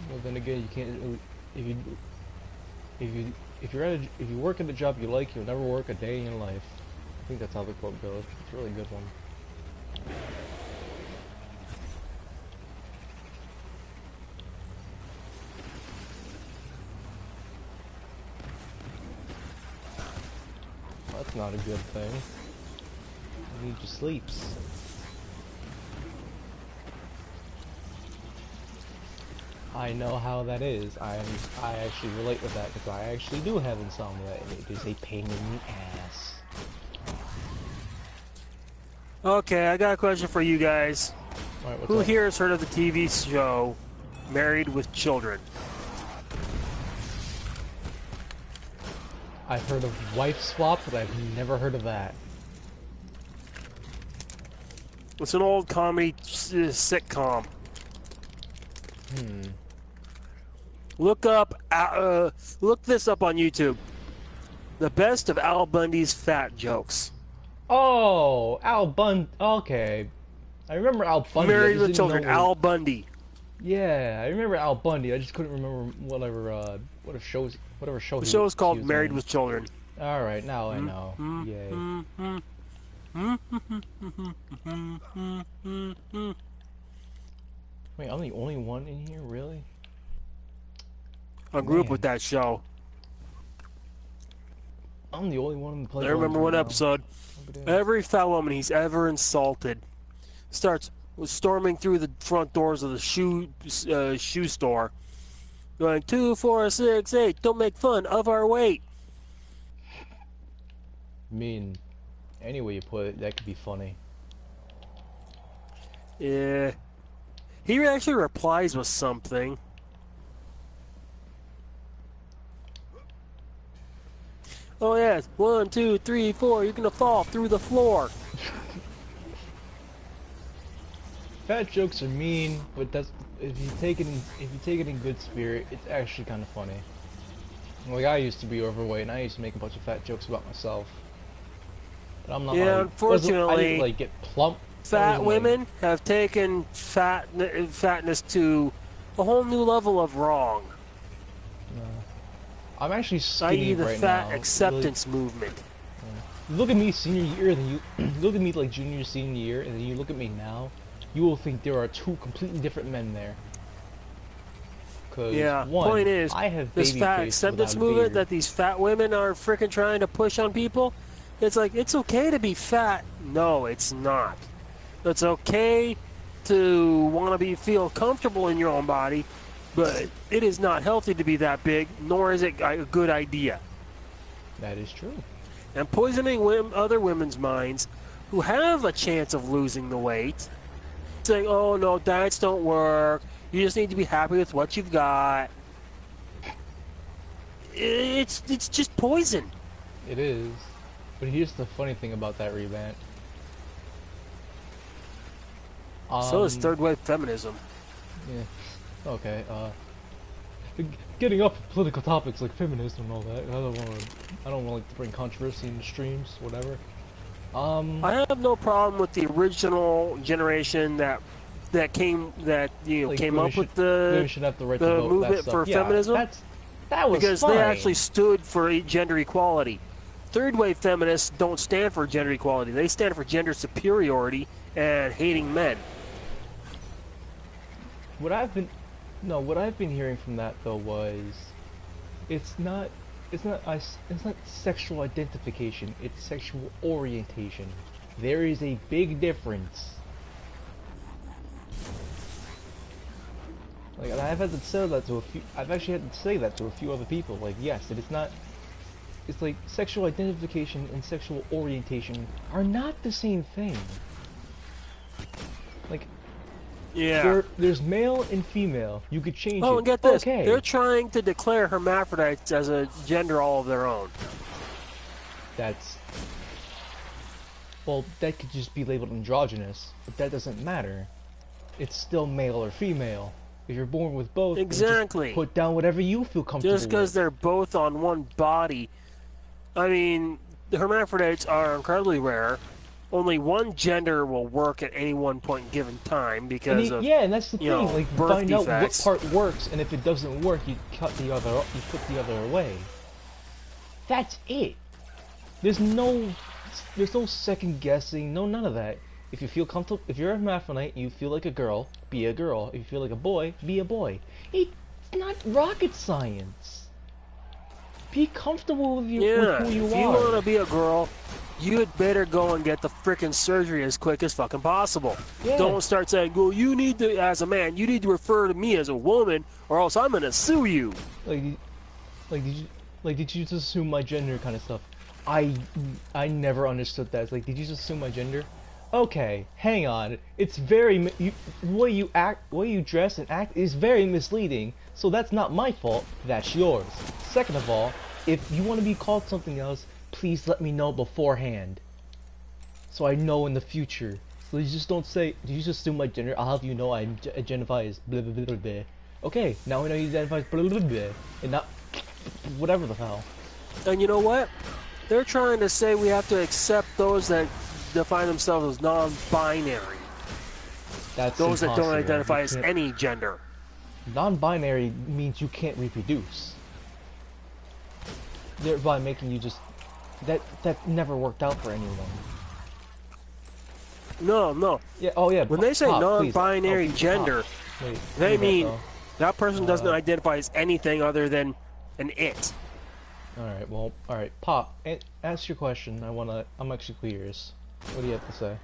[SPEAKER 1] Well, then again, you can't. If you work at a job you like, you'll never work a day in your life. I think that's how the quote goes. It's a really good one. That's not a good thing. He just sleeps. I know how that is. I actually relate with that because I actually do have insomnia and it is a pain in the ass.
[SPEAKER 6] Okay, I got a question for you guys.
[SPEAKER 1] Right,
[SPEAKER 6] Who
[SPEAKER 1] up?
[SPEAKER 6] here has heard of the TV show Married with Children?
[SPEAKER 1] I've heard of Wife Swap, but I've never heard of that.
[SPEAKER 6] It's an old comedy sitcom. Look this up on YouTube. The best of Al Bundy's fat jokes.
[SPEAKER 1] Oh, Al Bundy. Okay, I remember Al Bundy.
[SPEAKER 6] Married with Children. Al Bundy.
[SPEAKER 1] Yeah, I remember Al Bundy. I just couldn't remember whatever show.
[SPEAKER 6] The show is called Married with Children.
[SPEAKER 1] All right, now I know. Yay. Wait, I'm the only one in here, really?
[SPEAKER 6] I grew up with that show.
[SPEAKER 1] I'm the only one in the play.
[SPEAKER 6] I remember one episode. Every fat woman he's ever insulted, starts storming through the front doors of the shoe store, going 2, 4, 6, 8. Don't make fun of our weight.
[SPEAKER 1] I mean, any way you put it, that could be funny.
[SPEAKER 6] Yeah. He actually replies with something. Oh yes, 1, 2, 3, 4. You're gonna fall through the floor.
[SPEAKER 1] Fat jokes are mean, but that's if you take it in good spirit, it's actually kind of funny. Like I used to be overweight, and I used to make a bunch of fat jokes about myself. But I'm not.
[SPEAKER 6] Yeah,
[SPEAKER 1] like,
[SPEAKER 6] unfortunately,
[SPEAKER 1] I didn't like get plump.
[SPEAKER 6] Fat women have taken fatness to a whole new level of wrong.
[SPEAKER 1] I'm actually skinny
[SPEAKER 6] i.e. the
[SPEAKER 1] right
[SPEAKER 6] fat
[SPEAKER 1] now.
[SPEAKER 6] acceptance movement.
[SPEAKER 1] You look at me senior year, then you look at me like junior, senior year, and then you look at me now. You will think there are two completely different men there.
[SPEAKER 6] Yeah,
[SPEAKER 1] one,
[SPEAKER 6] point is,
[SPEAKER 1] I have
[SPEAKER 6] this
[SPEAKER 1] baby
[SPEAKER 6] fat
[SPEAKER 1] face
[SPEAKER 6] acceptance
[SPEAKER 1] without a
[SPEAKER 6] movement
[SPEAKER 1] beard.
[SPEAKER 6] that these fat women are freaking trying to push on people, it's like, it's okay to be fat. No, it's not. It's okay to want to feel comfortable in your own body, but it is not healthy to be that big, nor is it a good idea.
[SPEAKER 1] That is true.
[SPEAKER 6] And poisoning other women's minds who have a chance of losing the weight, saying, oh no, diets don't work, you just need to be happy with what you've got. It's just poison.
[SPEAKER 1] It is. But here's the funny thing about that revamp.
[SPEAKER 6] So is third wave feminism.
[SPEAKER 1] Yeah. Okay. Getting up political topics like feminism and all that. I don't want to bring controversy into streams. Whatever.
[SPEAKER 6] I have no problem with the original generation that came up with
[SPEAKER 1] women should have the right to vote,
[SPEAKER 6] movement for feminism.
[SPEAKER 1] That was
[SPEAKER 6] because
[SPEAKER 1] fine.
[SPEAKER 6] they actually stood for gender equality. Third wave feminists don't stand for gender equality. They stand for gender superiority and hating men.
[SPEAKER 1] What I've been hearing from that though was, it's not sexual identification. It's sexual orientation. There is a big difference. Like, and I've actually had to say that to a few other people. Like, yes, it is not. It's like sexual identification and sexual orientation are not the same thing. Like,
[SPEAKER 6] yeah,
[SPEAKER 1] there's male and female. You could change it.
[SPEAKER 6] Oh, and get this.
[SPEAKER 1] Okay.
[SPEAKER 6] They're trying to declare hermaphrodites as a gender all of their own.
[SPEAKER 1] Well, that could just be labeled androgynous, but that doesn't matter. It's still male or female. If you're born with both,
[SPEAKER 6] exactly.
[SPEAKER 1] Just put down whatever you feel comfortable with.
[SPEAKER 6] Just because they're both on one body. I mean, the hermaphrodites are incredibly rare. Only one gender will work at any one point in given time because of
[SPEAKER 1] and that's the thing. Like,
[SPEAKER 6] birth
[SPEAKER 1] find
[SPEAKER 6] defects.
[SPEAKER 1] out what part works, and if it doesn't work, you put the other away. That's it. There's no second guessing, none of that. If you feel comfortable, if you're a hermaphrodite, you feel like a girl, be a girl. If you feel like a boy, be a boy. It's not rocket science. Be comfortable with who you are.
[SPEAKER 6] If you want to be a girl, you'd better go and get the frickin' surgery as quick as fucking possible.
[SPEAKER 1] Yeah.
[SPEAKER 6] Don't start saying, well, you need to, as a man, you need to refer to me as a woman, or else I'm gonna sue you.
[SPEAKER 1] Did you just assume my gender kind of stuff? I never understood that. It's like, did you just assume my gender? Okay, hang on. It's very the way you dress and act is very misleading. So that's not my fault. That's yours. Second of all, if you want to be called something else, please let me know beforehand, so I know in the future. So you just don't say, "Did you just assume my gender?" I'll have you know I identify as blah blah blah blah blah. Okay, now I know you identify as blah blah blah blah, and not whatever the hell.
[SPEAKER 6] And you know what? They're trying to say we have to accept those that define themselves as non-binary.
[SPEAKER 1] That's
[SPEAKER 6] those that don't
[SPEAKER 1] impossible.
[SPEAKER 6] identify as any gender.
[SPEAKER 1] Non-binary means you can't reproduce, thereby making you just that never worked out for anyone.
[SPEAKER 6] No.
[SPEAKER 1] Yeah. Oh yeah.
[SPEAKER 6] When they say non-binary gender, they mean that person doesn't identify as anything other than an it.
[SPEAKER 1] Alright, well, alright, Pop, ask your question. I'm actually curious. What do you have to say?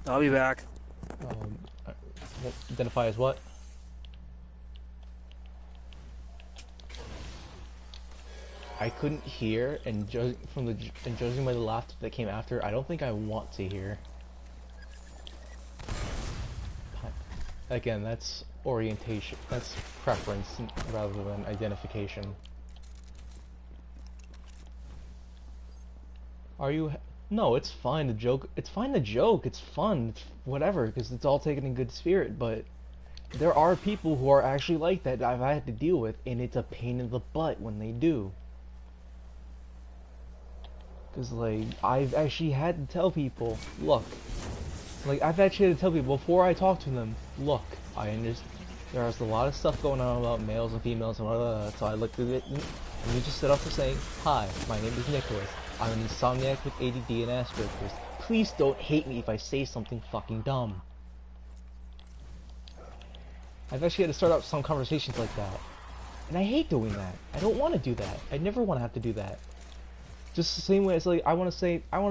[SPEAKER 6] I'll be back.
[SPEAKER 1] Identify as what? I couldn't hear, and judging by the laughter that came after, I don't think I want to hear. Again, that's orientation. That's preference rather than identification. Are you? No, it's fine to joke. It's fine to joke. It's fun. It's whatever, because it's all taken in good spirit. But there are people who are actually like that I've had to deal with, and it's a pain in the butt when they do. Because, like, I've actually had to tell people, look. Like, I've actually had to tell people before I talk to them, look, I understand. There's a lot of stuff going on about males and females and blah, so I looked at it, and you just set off to saying, hi, my name is Nicholas. I'm an insomniac with ADD and Asperger's. Please don't hate me if I say something fucking dumb. I've actually had to start out some conversations like that. And I hate doing that. I don't want to do that. I never want to have to do that. Just the same way as, like, I want to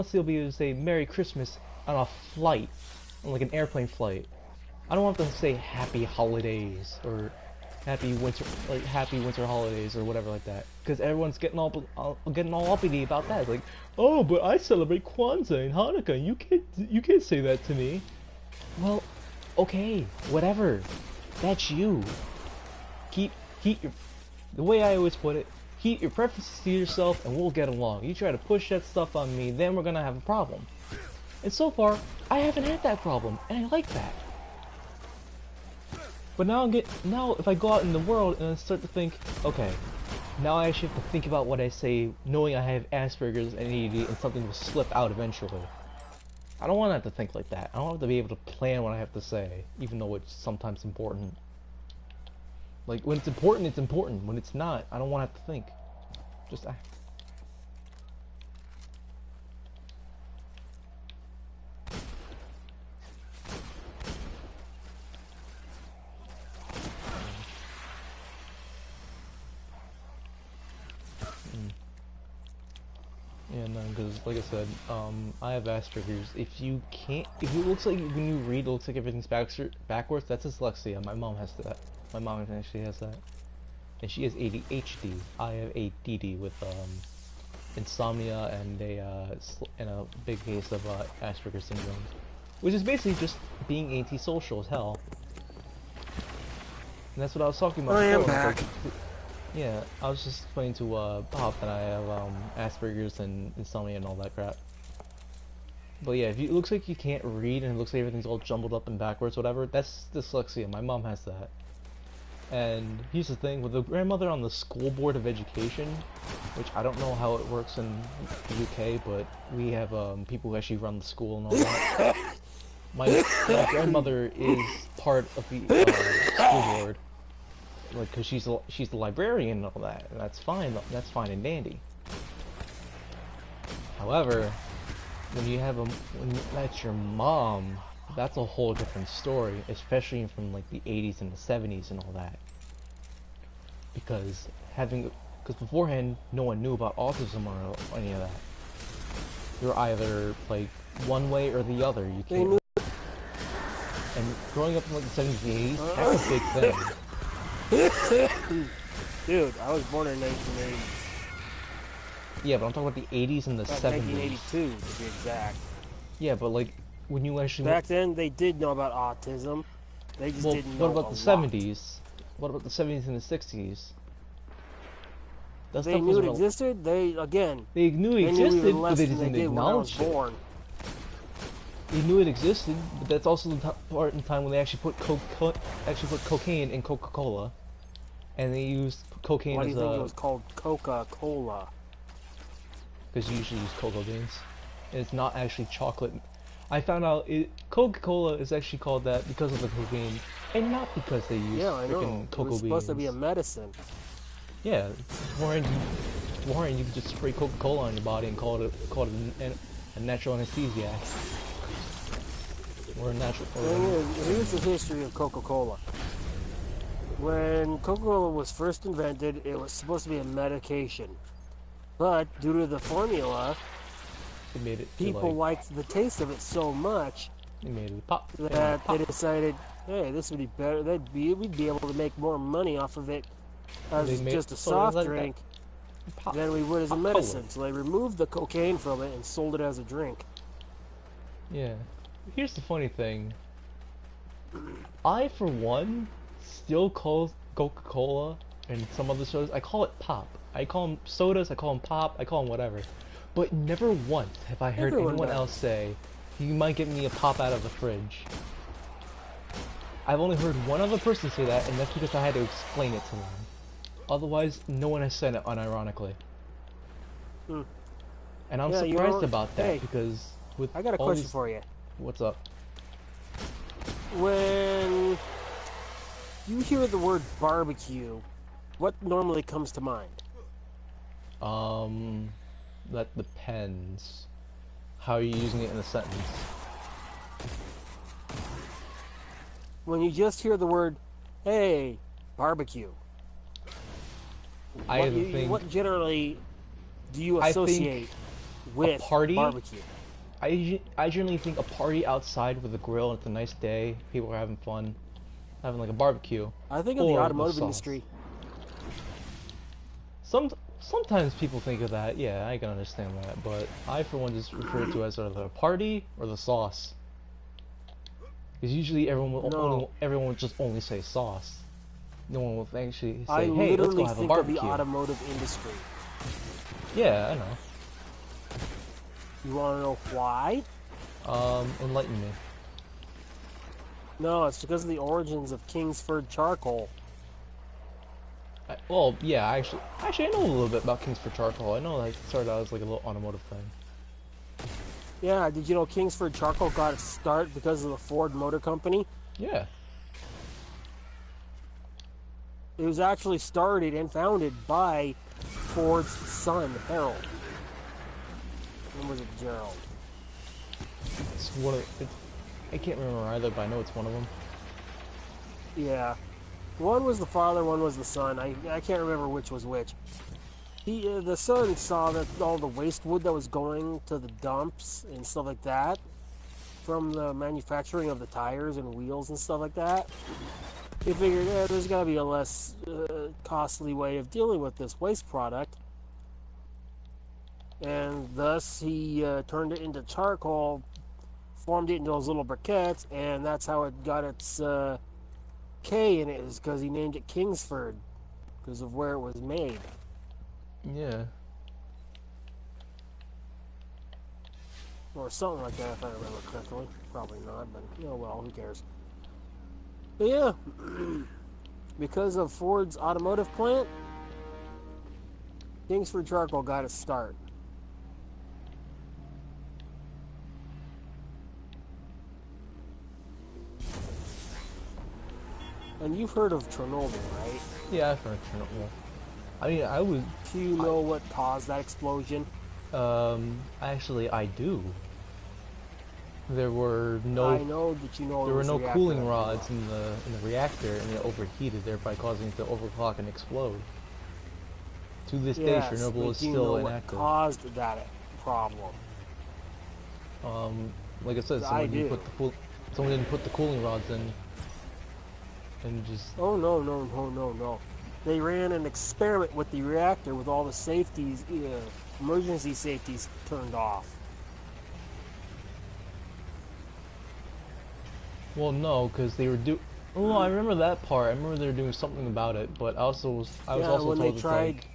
[SPEAKER 1] still be able to say Merry Christmas on a flight, on like an airplane flight. I don't want to say Happy Holidays or Happy Winter Holidays or whatever like that, because everyone's getting all uppity about that. It's like, oh, but I celebrate Kwanzaa and Hanukkah. You can't say that to me. Well, okay, whatever. That's you. Keep your. The way I always put it. Keep your preferences to yourself and we'll get along. You try to push that stuff on me, then we're gonna have a problem. And so far, I haven't had that problem, and I like that. But now if I go out in the world and I start to think, okay, now I actually have to think about what I say, knowing I have Asperger's and ADD, and something will slip out eventually. I don't want to have to think like that. I don't have to be able to plan what I have to say, even though it's sometimes important. Like, when it's important, it's important. When it's not, I don't want to have to think. Just act. Yeah, no, because, like I said, I have Asperger's. If it looks like, when you read, it looks like everything's backwards, that's dyslexia. My mom has that. My mom actually has that. And she has ADHD. I have ADD with insomnia and a big case of Asperger's syndrome, which is basically just being antisocial as hell. And that's what I was talking about.
[SPEAKER 6] I am back.
[SPEAKER 1] Yeah, I was just explaining to Pop that I have Asperger's and insomnia and all that crap. But yeah, if it looks like you can't read and it looks like everything's all jumbled up and backwards, whatever, that's dyslexia. My mom has that. And here's the thing, with a grandmother on the school board of education, which I don't know how it works in the UK, but we have people who actually run the school and all that. My grandmother is part of the school board, like, because she's the librarian and all that, and that's fine and dandy. However, when that's your mom, that's a whole different story, especially from like the 80s and the 70s and all that. Because beforehand, no one knew about autism or any of that. You're either like one way or the other. You can't. And growing up in like the 70s and 80s, that's a big thing.
[SPEAKER 6] Dude, I was born in 1980.
[SPEAKER 1] Yeah, but I'm talking about the 80s and the 70s.
[SPEAKER 6] 1982 to be exact.
[SPEAKER 1] Yeah, but like, when you actually...
[SPEAKER 6] Back then, they did know about autism. They just didn't know
[SPEAKER 1] what about the 70s? What about the 70s and the 60s?
[SPEAKER 6] They knew it existed. They knew it
[SPEAKER 1] existed, but they
[SPEAKER 6] didn't
[SPEAKER 1] didn't acknowledge it. They knew it existed, but that's also the part in time when they actually put cocaine in Coca-Cola, and they used cocaine as a... Why do you think it
[SPEAKER 6] was called Coca-Cola?
[SPEAKER 1] Because you usually use cocoa beans, and it's not actually chocolate. I found out Coca-Cola is actually called that because of the cocaine, and not because they use freaking cocoa beans. It was
[SPEAKER 6] supposed to be a medicine.
[SPEAKER 1] Yeah, beforehand you could just spray Coca-Cola on your body and call it a natural anesthesia. Or a natural...
[SPEAKER 6] Here's the history of Coca-Cola. When Coca-Cola was first invented, it was supposed to be a medication. But, due to the formula,
[SPEAKER 1] it made it
[SPEAKER 6] people liked the taste of it so much
[SPEAKER 1] They made it pop. They made it
[SPEAKER 6] that
[SPEAKER 1] pop.
[SPEAKER 6] they decided, hey, this would be better. We'd be able to make more money off of it as
[SPEAKER 1] They made
[SPEAKER 6] just a
[SPEAKER 1] sodas
[SPEAKER 6] soft
[SPEAKER 1] like that.
[SPEAKER 6] drink
[SPEAKER 1] Pop.
[SPEAKER 6] than we would as a
[SPEAKER 1] Pop
[SPEAKER 6] medicine.
[SPEAKER 1] Cola.
[SPEAKER 6] So they removed the cocaine from it and sold it as a drink.
[SPEAKER 1] Yeah. Here's the funny thing. I, for one, still call Coca-Cola and some other sodas, I call it pop. I call them sodas, I call them pop, I call them whatever. But never once have I heard
[SPEAKER 6] Everyone
[SPEAKER 1] anyone
[SPEAKER 6] does.
[SPEAKER 1] else say, you might get me a pop out of the fridge. I've only heard one other person say that, and that's because I had to explain it to them. Otherwise, no one has said it unironically.
[SPEAKER 6] Hmm.
[SPEAKER 1] And I'm
[SPEAKER 6] Yeah, you
[SPEAKER 1] surprised
[SPEAKER 6] know,
[SPEAKER 1] about that,
[SPEAKER 6] hey,
[SPEAKER 1] because with
[SPEAKER 6] I got a
[SPEAKER 1] all
[SPEAKER 6] question
[SPEAKER 1] these...
[SPEAKER 6] for you.
[SPEAKER 1] What's up?
[SPEAKER 6] When you hear the word barbecue, what normally comes to mind?
[SPEAKER 1] That depends. How you're using it in a sentence.
[SPEAKER 6] When you just hear the word, hey, barbecue,
[SPEAKER 1] I either think
[SPEAKER 6] what generally do you
[SPEAKER 1] I think
[SPEAKER 6] associate with
[SPEAKER 1] party?
[SPEAKER 6] barbecue?
[SPEAKER 1] I generally think a party outside with a grill and it's a nice day, people are having fun, having like a barbecue.
[SPEAKER 6] I think of the
[SPEAKER 1] or
[SPEAKER 6] automotive
[SPEAKER 1] sauce.
[SPEAKER 6] industry.
[SPEAKER 1] Sometimes people think of that, yeah, I can understand that, but I for one just refer to it as either a party or the sauce. Because usually everyone will just only say sauce. No one will actually say,
[SPEAKER 6] I
[SPEAKER 1] hey, let's go
[SPEAKER 6] literally
[SPEAKER 1] have a
[SPEAKER 6] think of
[SPEAKER 1] barbecue.
[SPEAKER 6] the automotive industry.
[SPEAKER 1] Yeah, I know.
[SPEAKER 6] You want to know why?
[SPEAKER 1] Enlighten me.
[SPEAKER 6] No, it's because of the origins of Kingsford charcoal.
[SPEAKER 1] Well, yeah, actually, I know a little bit about Kingsford Charcoal. I know that it started out as like a little automotive thing.
[SPEAKER 6] Yeah, did you know Kingsford charcoal got its start because of the Ford Motor Company?
[SPEAKER 1] Yeah.
[SPEAKER 6] It was actually started and founded by Ford's son, Harold. When was it Gerald?
[SPEAKER 1] It's one of I can't remember either, but I know it's one of them.
[SPEAKER 6] Yeah. One was the father, one was the son. I can't remember which was which. The son saw that all the waste wood that was going to the dumps and stuff like that from the manufacturing of the tires and wheels and stuff like that. He figured, there's got to be a less costly way of dealing with this waste product. And thus he turned it into charcoal, formed it into those little briquettes, and that's how it got its K in it, is because he named it Kingsford because of where it was made.
[SPEAKER 1] Yeah.
[SPEAKER 6] Or something like that, if I remember correctly. Probably not, but oh well, who cares. But yeah, because of Ford's automotive plant, Kingsford Charcoal got its start. And you've heard of Chernobyl, right?
[SPEAKER 1] Yeah, I've heard of Chernobyl. I mean, I would.
[SPEAKER 6] Do you know what caused that explosion?
[SPEAKER 1] Actually, I do. There were no.
[SPEAKER 6] I know that you know
[SPEAKER 1] There were
[SPEAKER 6] it was
[SPEAKER 1] no
[SPEAKER 6] a reactor
[SPEAKER 1] cooling
[SPEAKER 6] that
[SPEAKER 1] rods
[SPEAKER 6] blew up.
[SPEAKER 1] in the reactor, and it overheated, thereby causing it to overclock and explode. To this day,
[SPEAKER 6] Yes,
[SPEAKER 1] Chernobyl
[SPEAKER 6] but
[SPEAKER 1] is
[SPEAKER 6] do you
[SPEAKER 1] still
[SPEAKER 6] know
[SPEAKER 1] inactive.
[SPEAKER 6] what caused that problem?
[SPEAKER 1] Like I said,
[SPEAKER 6] I do.
[SPEAKER 1] Someone didn't put the cooling rods in, and just.
[SPEAKER 6] Oh no. They ran an experiment with the reactor with all the safeties, emergency safeties turned off.
[SPEAKER 1] Well, no, because they were Oh, I remember that part. I remember they were doing something about it, but I was also
[SPEAKER 6] when they
[SPEAKER 1] told it's
[SPEAKER 6] tried
[SPEAKER 1] like.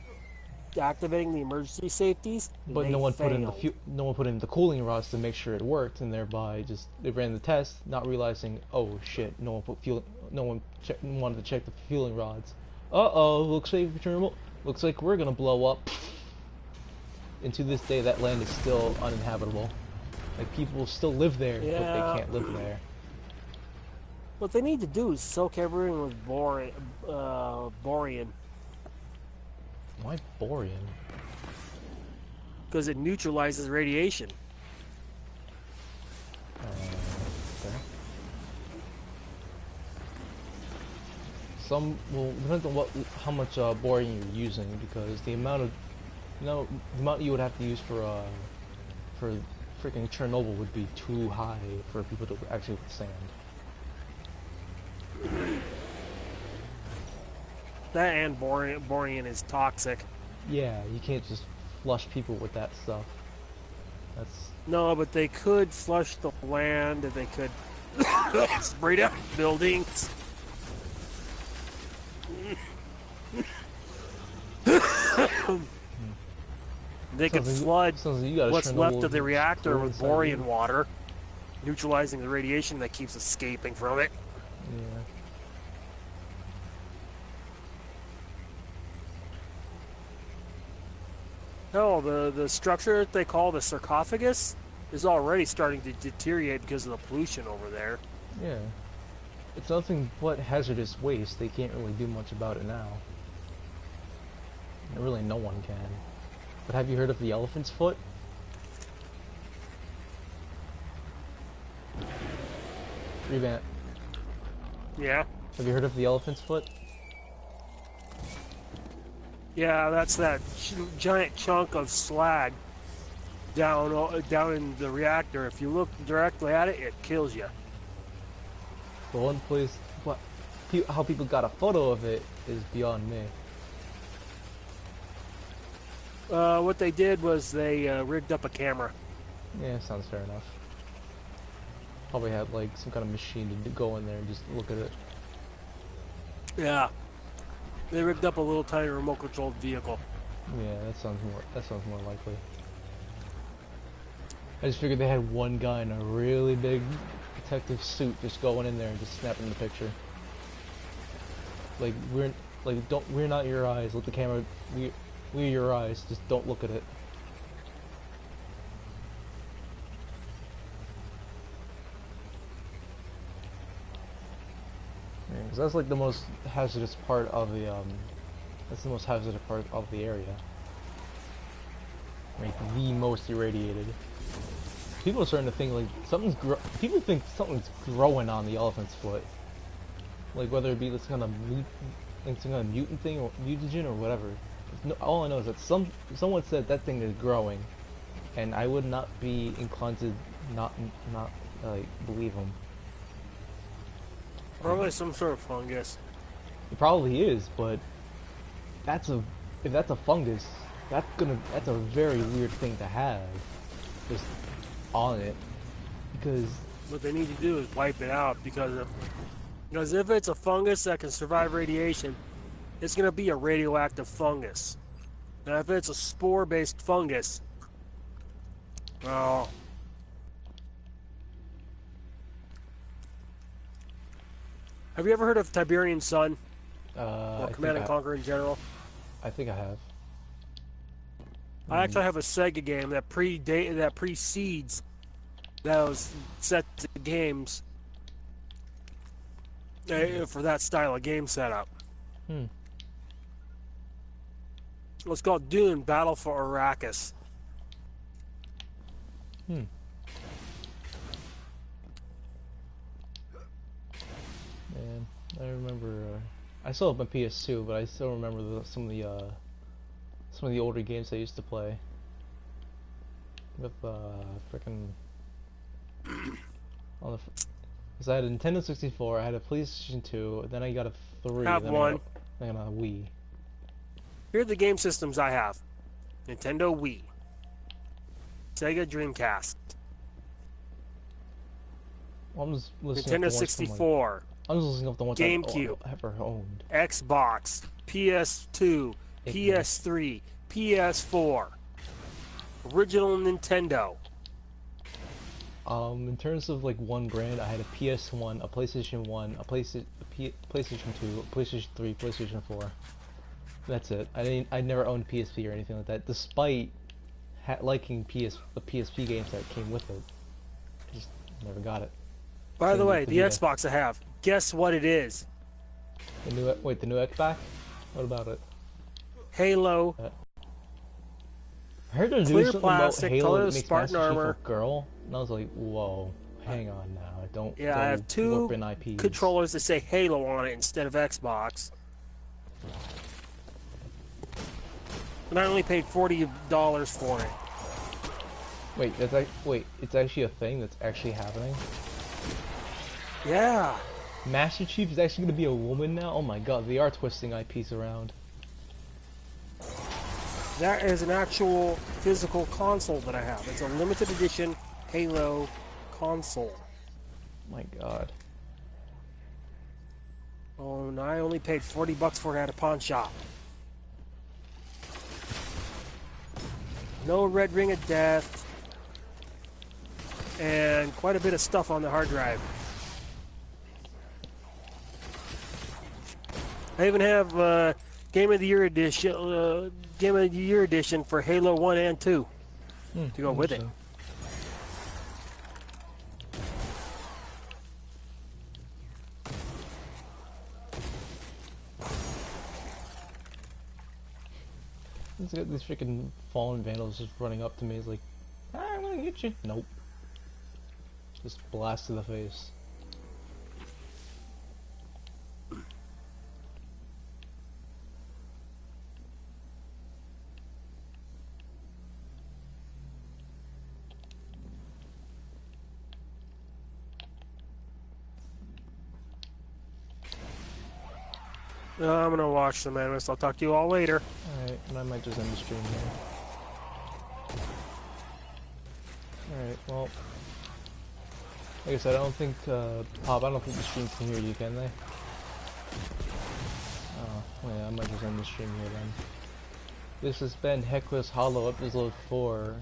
[SPEAKER 6] activating the emergency safeties,
[SPEAKER 1] But
[SPEAKER 6] they
[SPEAKER 1] no one
[SPEAKER 6] failed.
[SPEAKER 1] no one put in the cooling rods to make sure it worked, and thereby they ran the test, not realizing, oh shit, no one wanted to check the fueling rods. Looks like we're gonna blow up. And to this day, that land is still uninhabitable. Like, people still live there, but
[SPEAKER 6] Yeah.
[SPEAKER 1] they can't live there.
[SPEAKER 6] What they need to do is soak everything with boron,
[SPEAKER 1] Why borean?
[SPEAKER 6] because it neutralizes radiation.
[SPEAKER 1] Okay. Depends on how much boring you're using, because the amount you would have to use for freaking Chernobyl would be too high for people to actually withstand.
[SPEAKER 6] That and boron is toxic.
[SPEAKER 1] Yeah, you can't just flush people with that stuff. That's
[SPEAKER 6] No, but they could flush the land, and they could spray down buildings. They could flood what's left of the reactor with boron water, neutralizing the radiation that keeps escaping from it.
[SPEAKER 1] yeah.
[SPEAKER 6] No, the structure that they call the sarcophagus is already starting to deteriorate because of the pollution over there.
[SPEAKER 1] Yeah. It's nothing but hazardous waste. They can't really do much about it now. And really, no one can. But have you heard of the elephant's foot? Revamp.
[SPEAKER 6] Yeah.
[SPEAKER 1] Have you heard of the elephant's foot?
[SPEAKER 6] Yeah, that's that giant chunk of slag down in the reactor. If you look directly at it, it kills you.
[SPEAKER 1] The one place, how people got a photo of it is beyond me.
[SPEAKER 6] What they did was they rigged up a camera.
[SPEAKER 1] Yeah, sounds fair enough. Probably had like some kind of machine to go in there and just look at it.
[SPEAKER 6] Yeah. They rigged up a little tiny remote-controlled vehicle.
[SPEAKER 1] Yeah, that sounds more likely. I just figured they had one guy in a really big protective suit just going in there and just snapping the picture. Like we're not your eyes. Let the camera. We're your eyes. Just don't look at it. Yeah, 'cause that's like the most hazardous part of the That's the most hazardous part of the area. Like the most irradiated. People are starting to think like people think something's growing on the elephant's foot. Like whether it be this kind of some kind of mutant thing or mutagen or whatever. No, all I know is that someone said that thing is growing, and I would not be inclined to not like believe them.
[SPEAKER 6] Probably some sort of fungus.
[SPEAKER 1] It probably is, but if that's a fungus, that's a very weird thing to have just on it, because
[SPEAKER 6] what they need to do is wipe it out, because if it's a fungus that can survive radiation, it's going to be a radioactive fungus. Now if it's a spore-based fungus, well, have you ever heard of Tiberian Sun? Or Command and Conquer in general?
[SPEAKER 1] I think I have.
[SPEAKER 6] I actually have a Sega game that precedes those set of games for that style of game setup. It's called Dune: Battle for Arrakis.
[SPEAKER 1] Man, I remember. I still have my PS2, but I still remember some of the older games I used to play with frickin' on the. Cause I had a Nintendo 64, I had a PlayStation 2, then I got a 3,
[SPEAKER 6] Have
[SPEAKER 1] then
[SPEAKER 6] one.
[SPEAKER 1] I got a Wii.
[SPEAKER 6] Here are the game systems I have: Nintendo Wii, Sega Dreamcast,
[SPEAKER 1] Well, I'm just listening
[SPEAKER 6] Nintendo
[SPEAKER 1] up the ones
[SPEAKER 6] 64,
[SPEAKER 1] I'm just listening up the ones
[SPEAKER 6] GameCube,
[SPEAKER 1] I ever owned.
[SPEAKER 6] Xbox, PS2, PS3, PS4, original Nintendo.
[SPEAKER 1] In terms of like one brand, I had a PS1, a PlayStation 1, a PlayStation 2, a PlayStation 3, PlayStation 4. That's it. I never owned PSP or anything like that, despite liking the PSP games that came with it. Just never got it.
[SPEAKER 6] By the way, the Xbox I have, guess what it is?
[SPEAKER 1] The new Xbox? What about it?
[SPEAKER 6] Halo.
[SPEAKER 1] I heard they're doing
[SPEAKER 6] Clear
[SPEAKER 1] something
[SPEAKER 6] plastic,
[SPEAKER 1] about Halo
[SPEAKER 6] color
[SPEAKER 1] that
[SPEAKER 6] of
[SPEAKER 1] makes
[SPEAKER 6] Spartan
[SPEAKER 1] Master Chief
[SPEAKER 6] armor.
[SPEAKER 1] a girl, and I was like, whoa, hang on now, don't.
[SPEAKER 6] Yeah, I have two
[SPEAKER 1] warp in IPs.
[SPEAKER 6] controllers that say Halo on it instead of Xbox. And I only paid $40 for it.
[SPEAKER 1] Wait, that's like, wait, it's actually a thing that's actually happening?
[SPEAKER 6] Yeah.
[SPEAKER 1] Master Chief is actually gonna be a woman now? Oh my god, they are twisting IPs around.
[SPEAKER 6] That is an actual physical console that I have. It's a limited edition Halo console.
[SPEAKER 1] My god.
[SPEAKER 6] Oh, and I only paid $40 for it at a pawn shop. No red ring of death. And quite a bit of stuff on the hard drive. I even have Game of the Year edition for Halo 1 and 2 to go with it.
[SPEAKER 1] Let's get these freaking fallen vandals just running up to me. It's like, I'm gonna get you. Nope. Just blast to the face.
[SPEAKER 6] I'm gonna watch some anime, so I'll talk to you all later.
[SPEAKER 1] Alright, and I might just end the stream here. Alright, well. Like I said, I don't think, Pop, I don't think the streams can hear you, can they? Oh, well, yeah, I might just end the stream here then. This has been Heckler's Hollow Episode 4,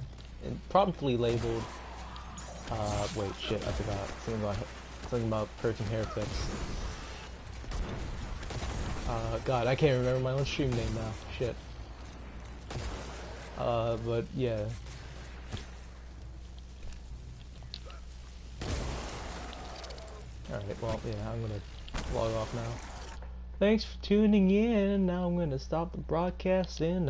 [SPEAKER 1] and promptly labeled, wait, shit, I forgot. Something about Purge Heretics. God, I can't remember my own stream name now. Shit. But yeah. Alright, well, yeah, I'm gonna log off now. Thanks for tuning in. Now I'm gonna stop the broadcast and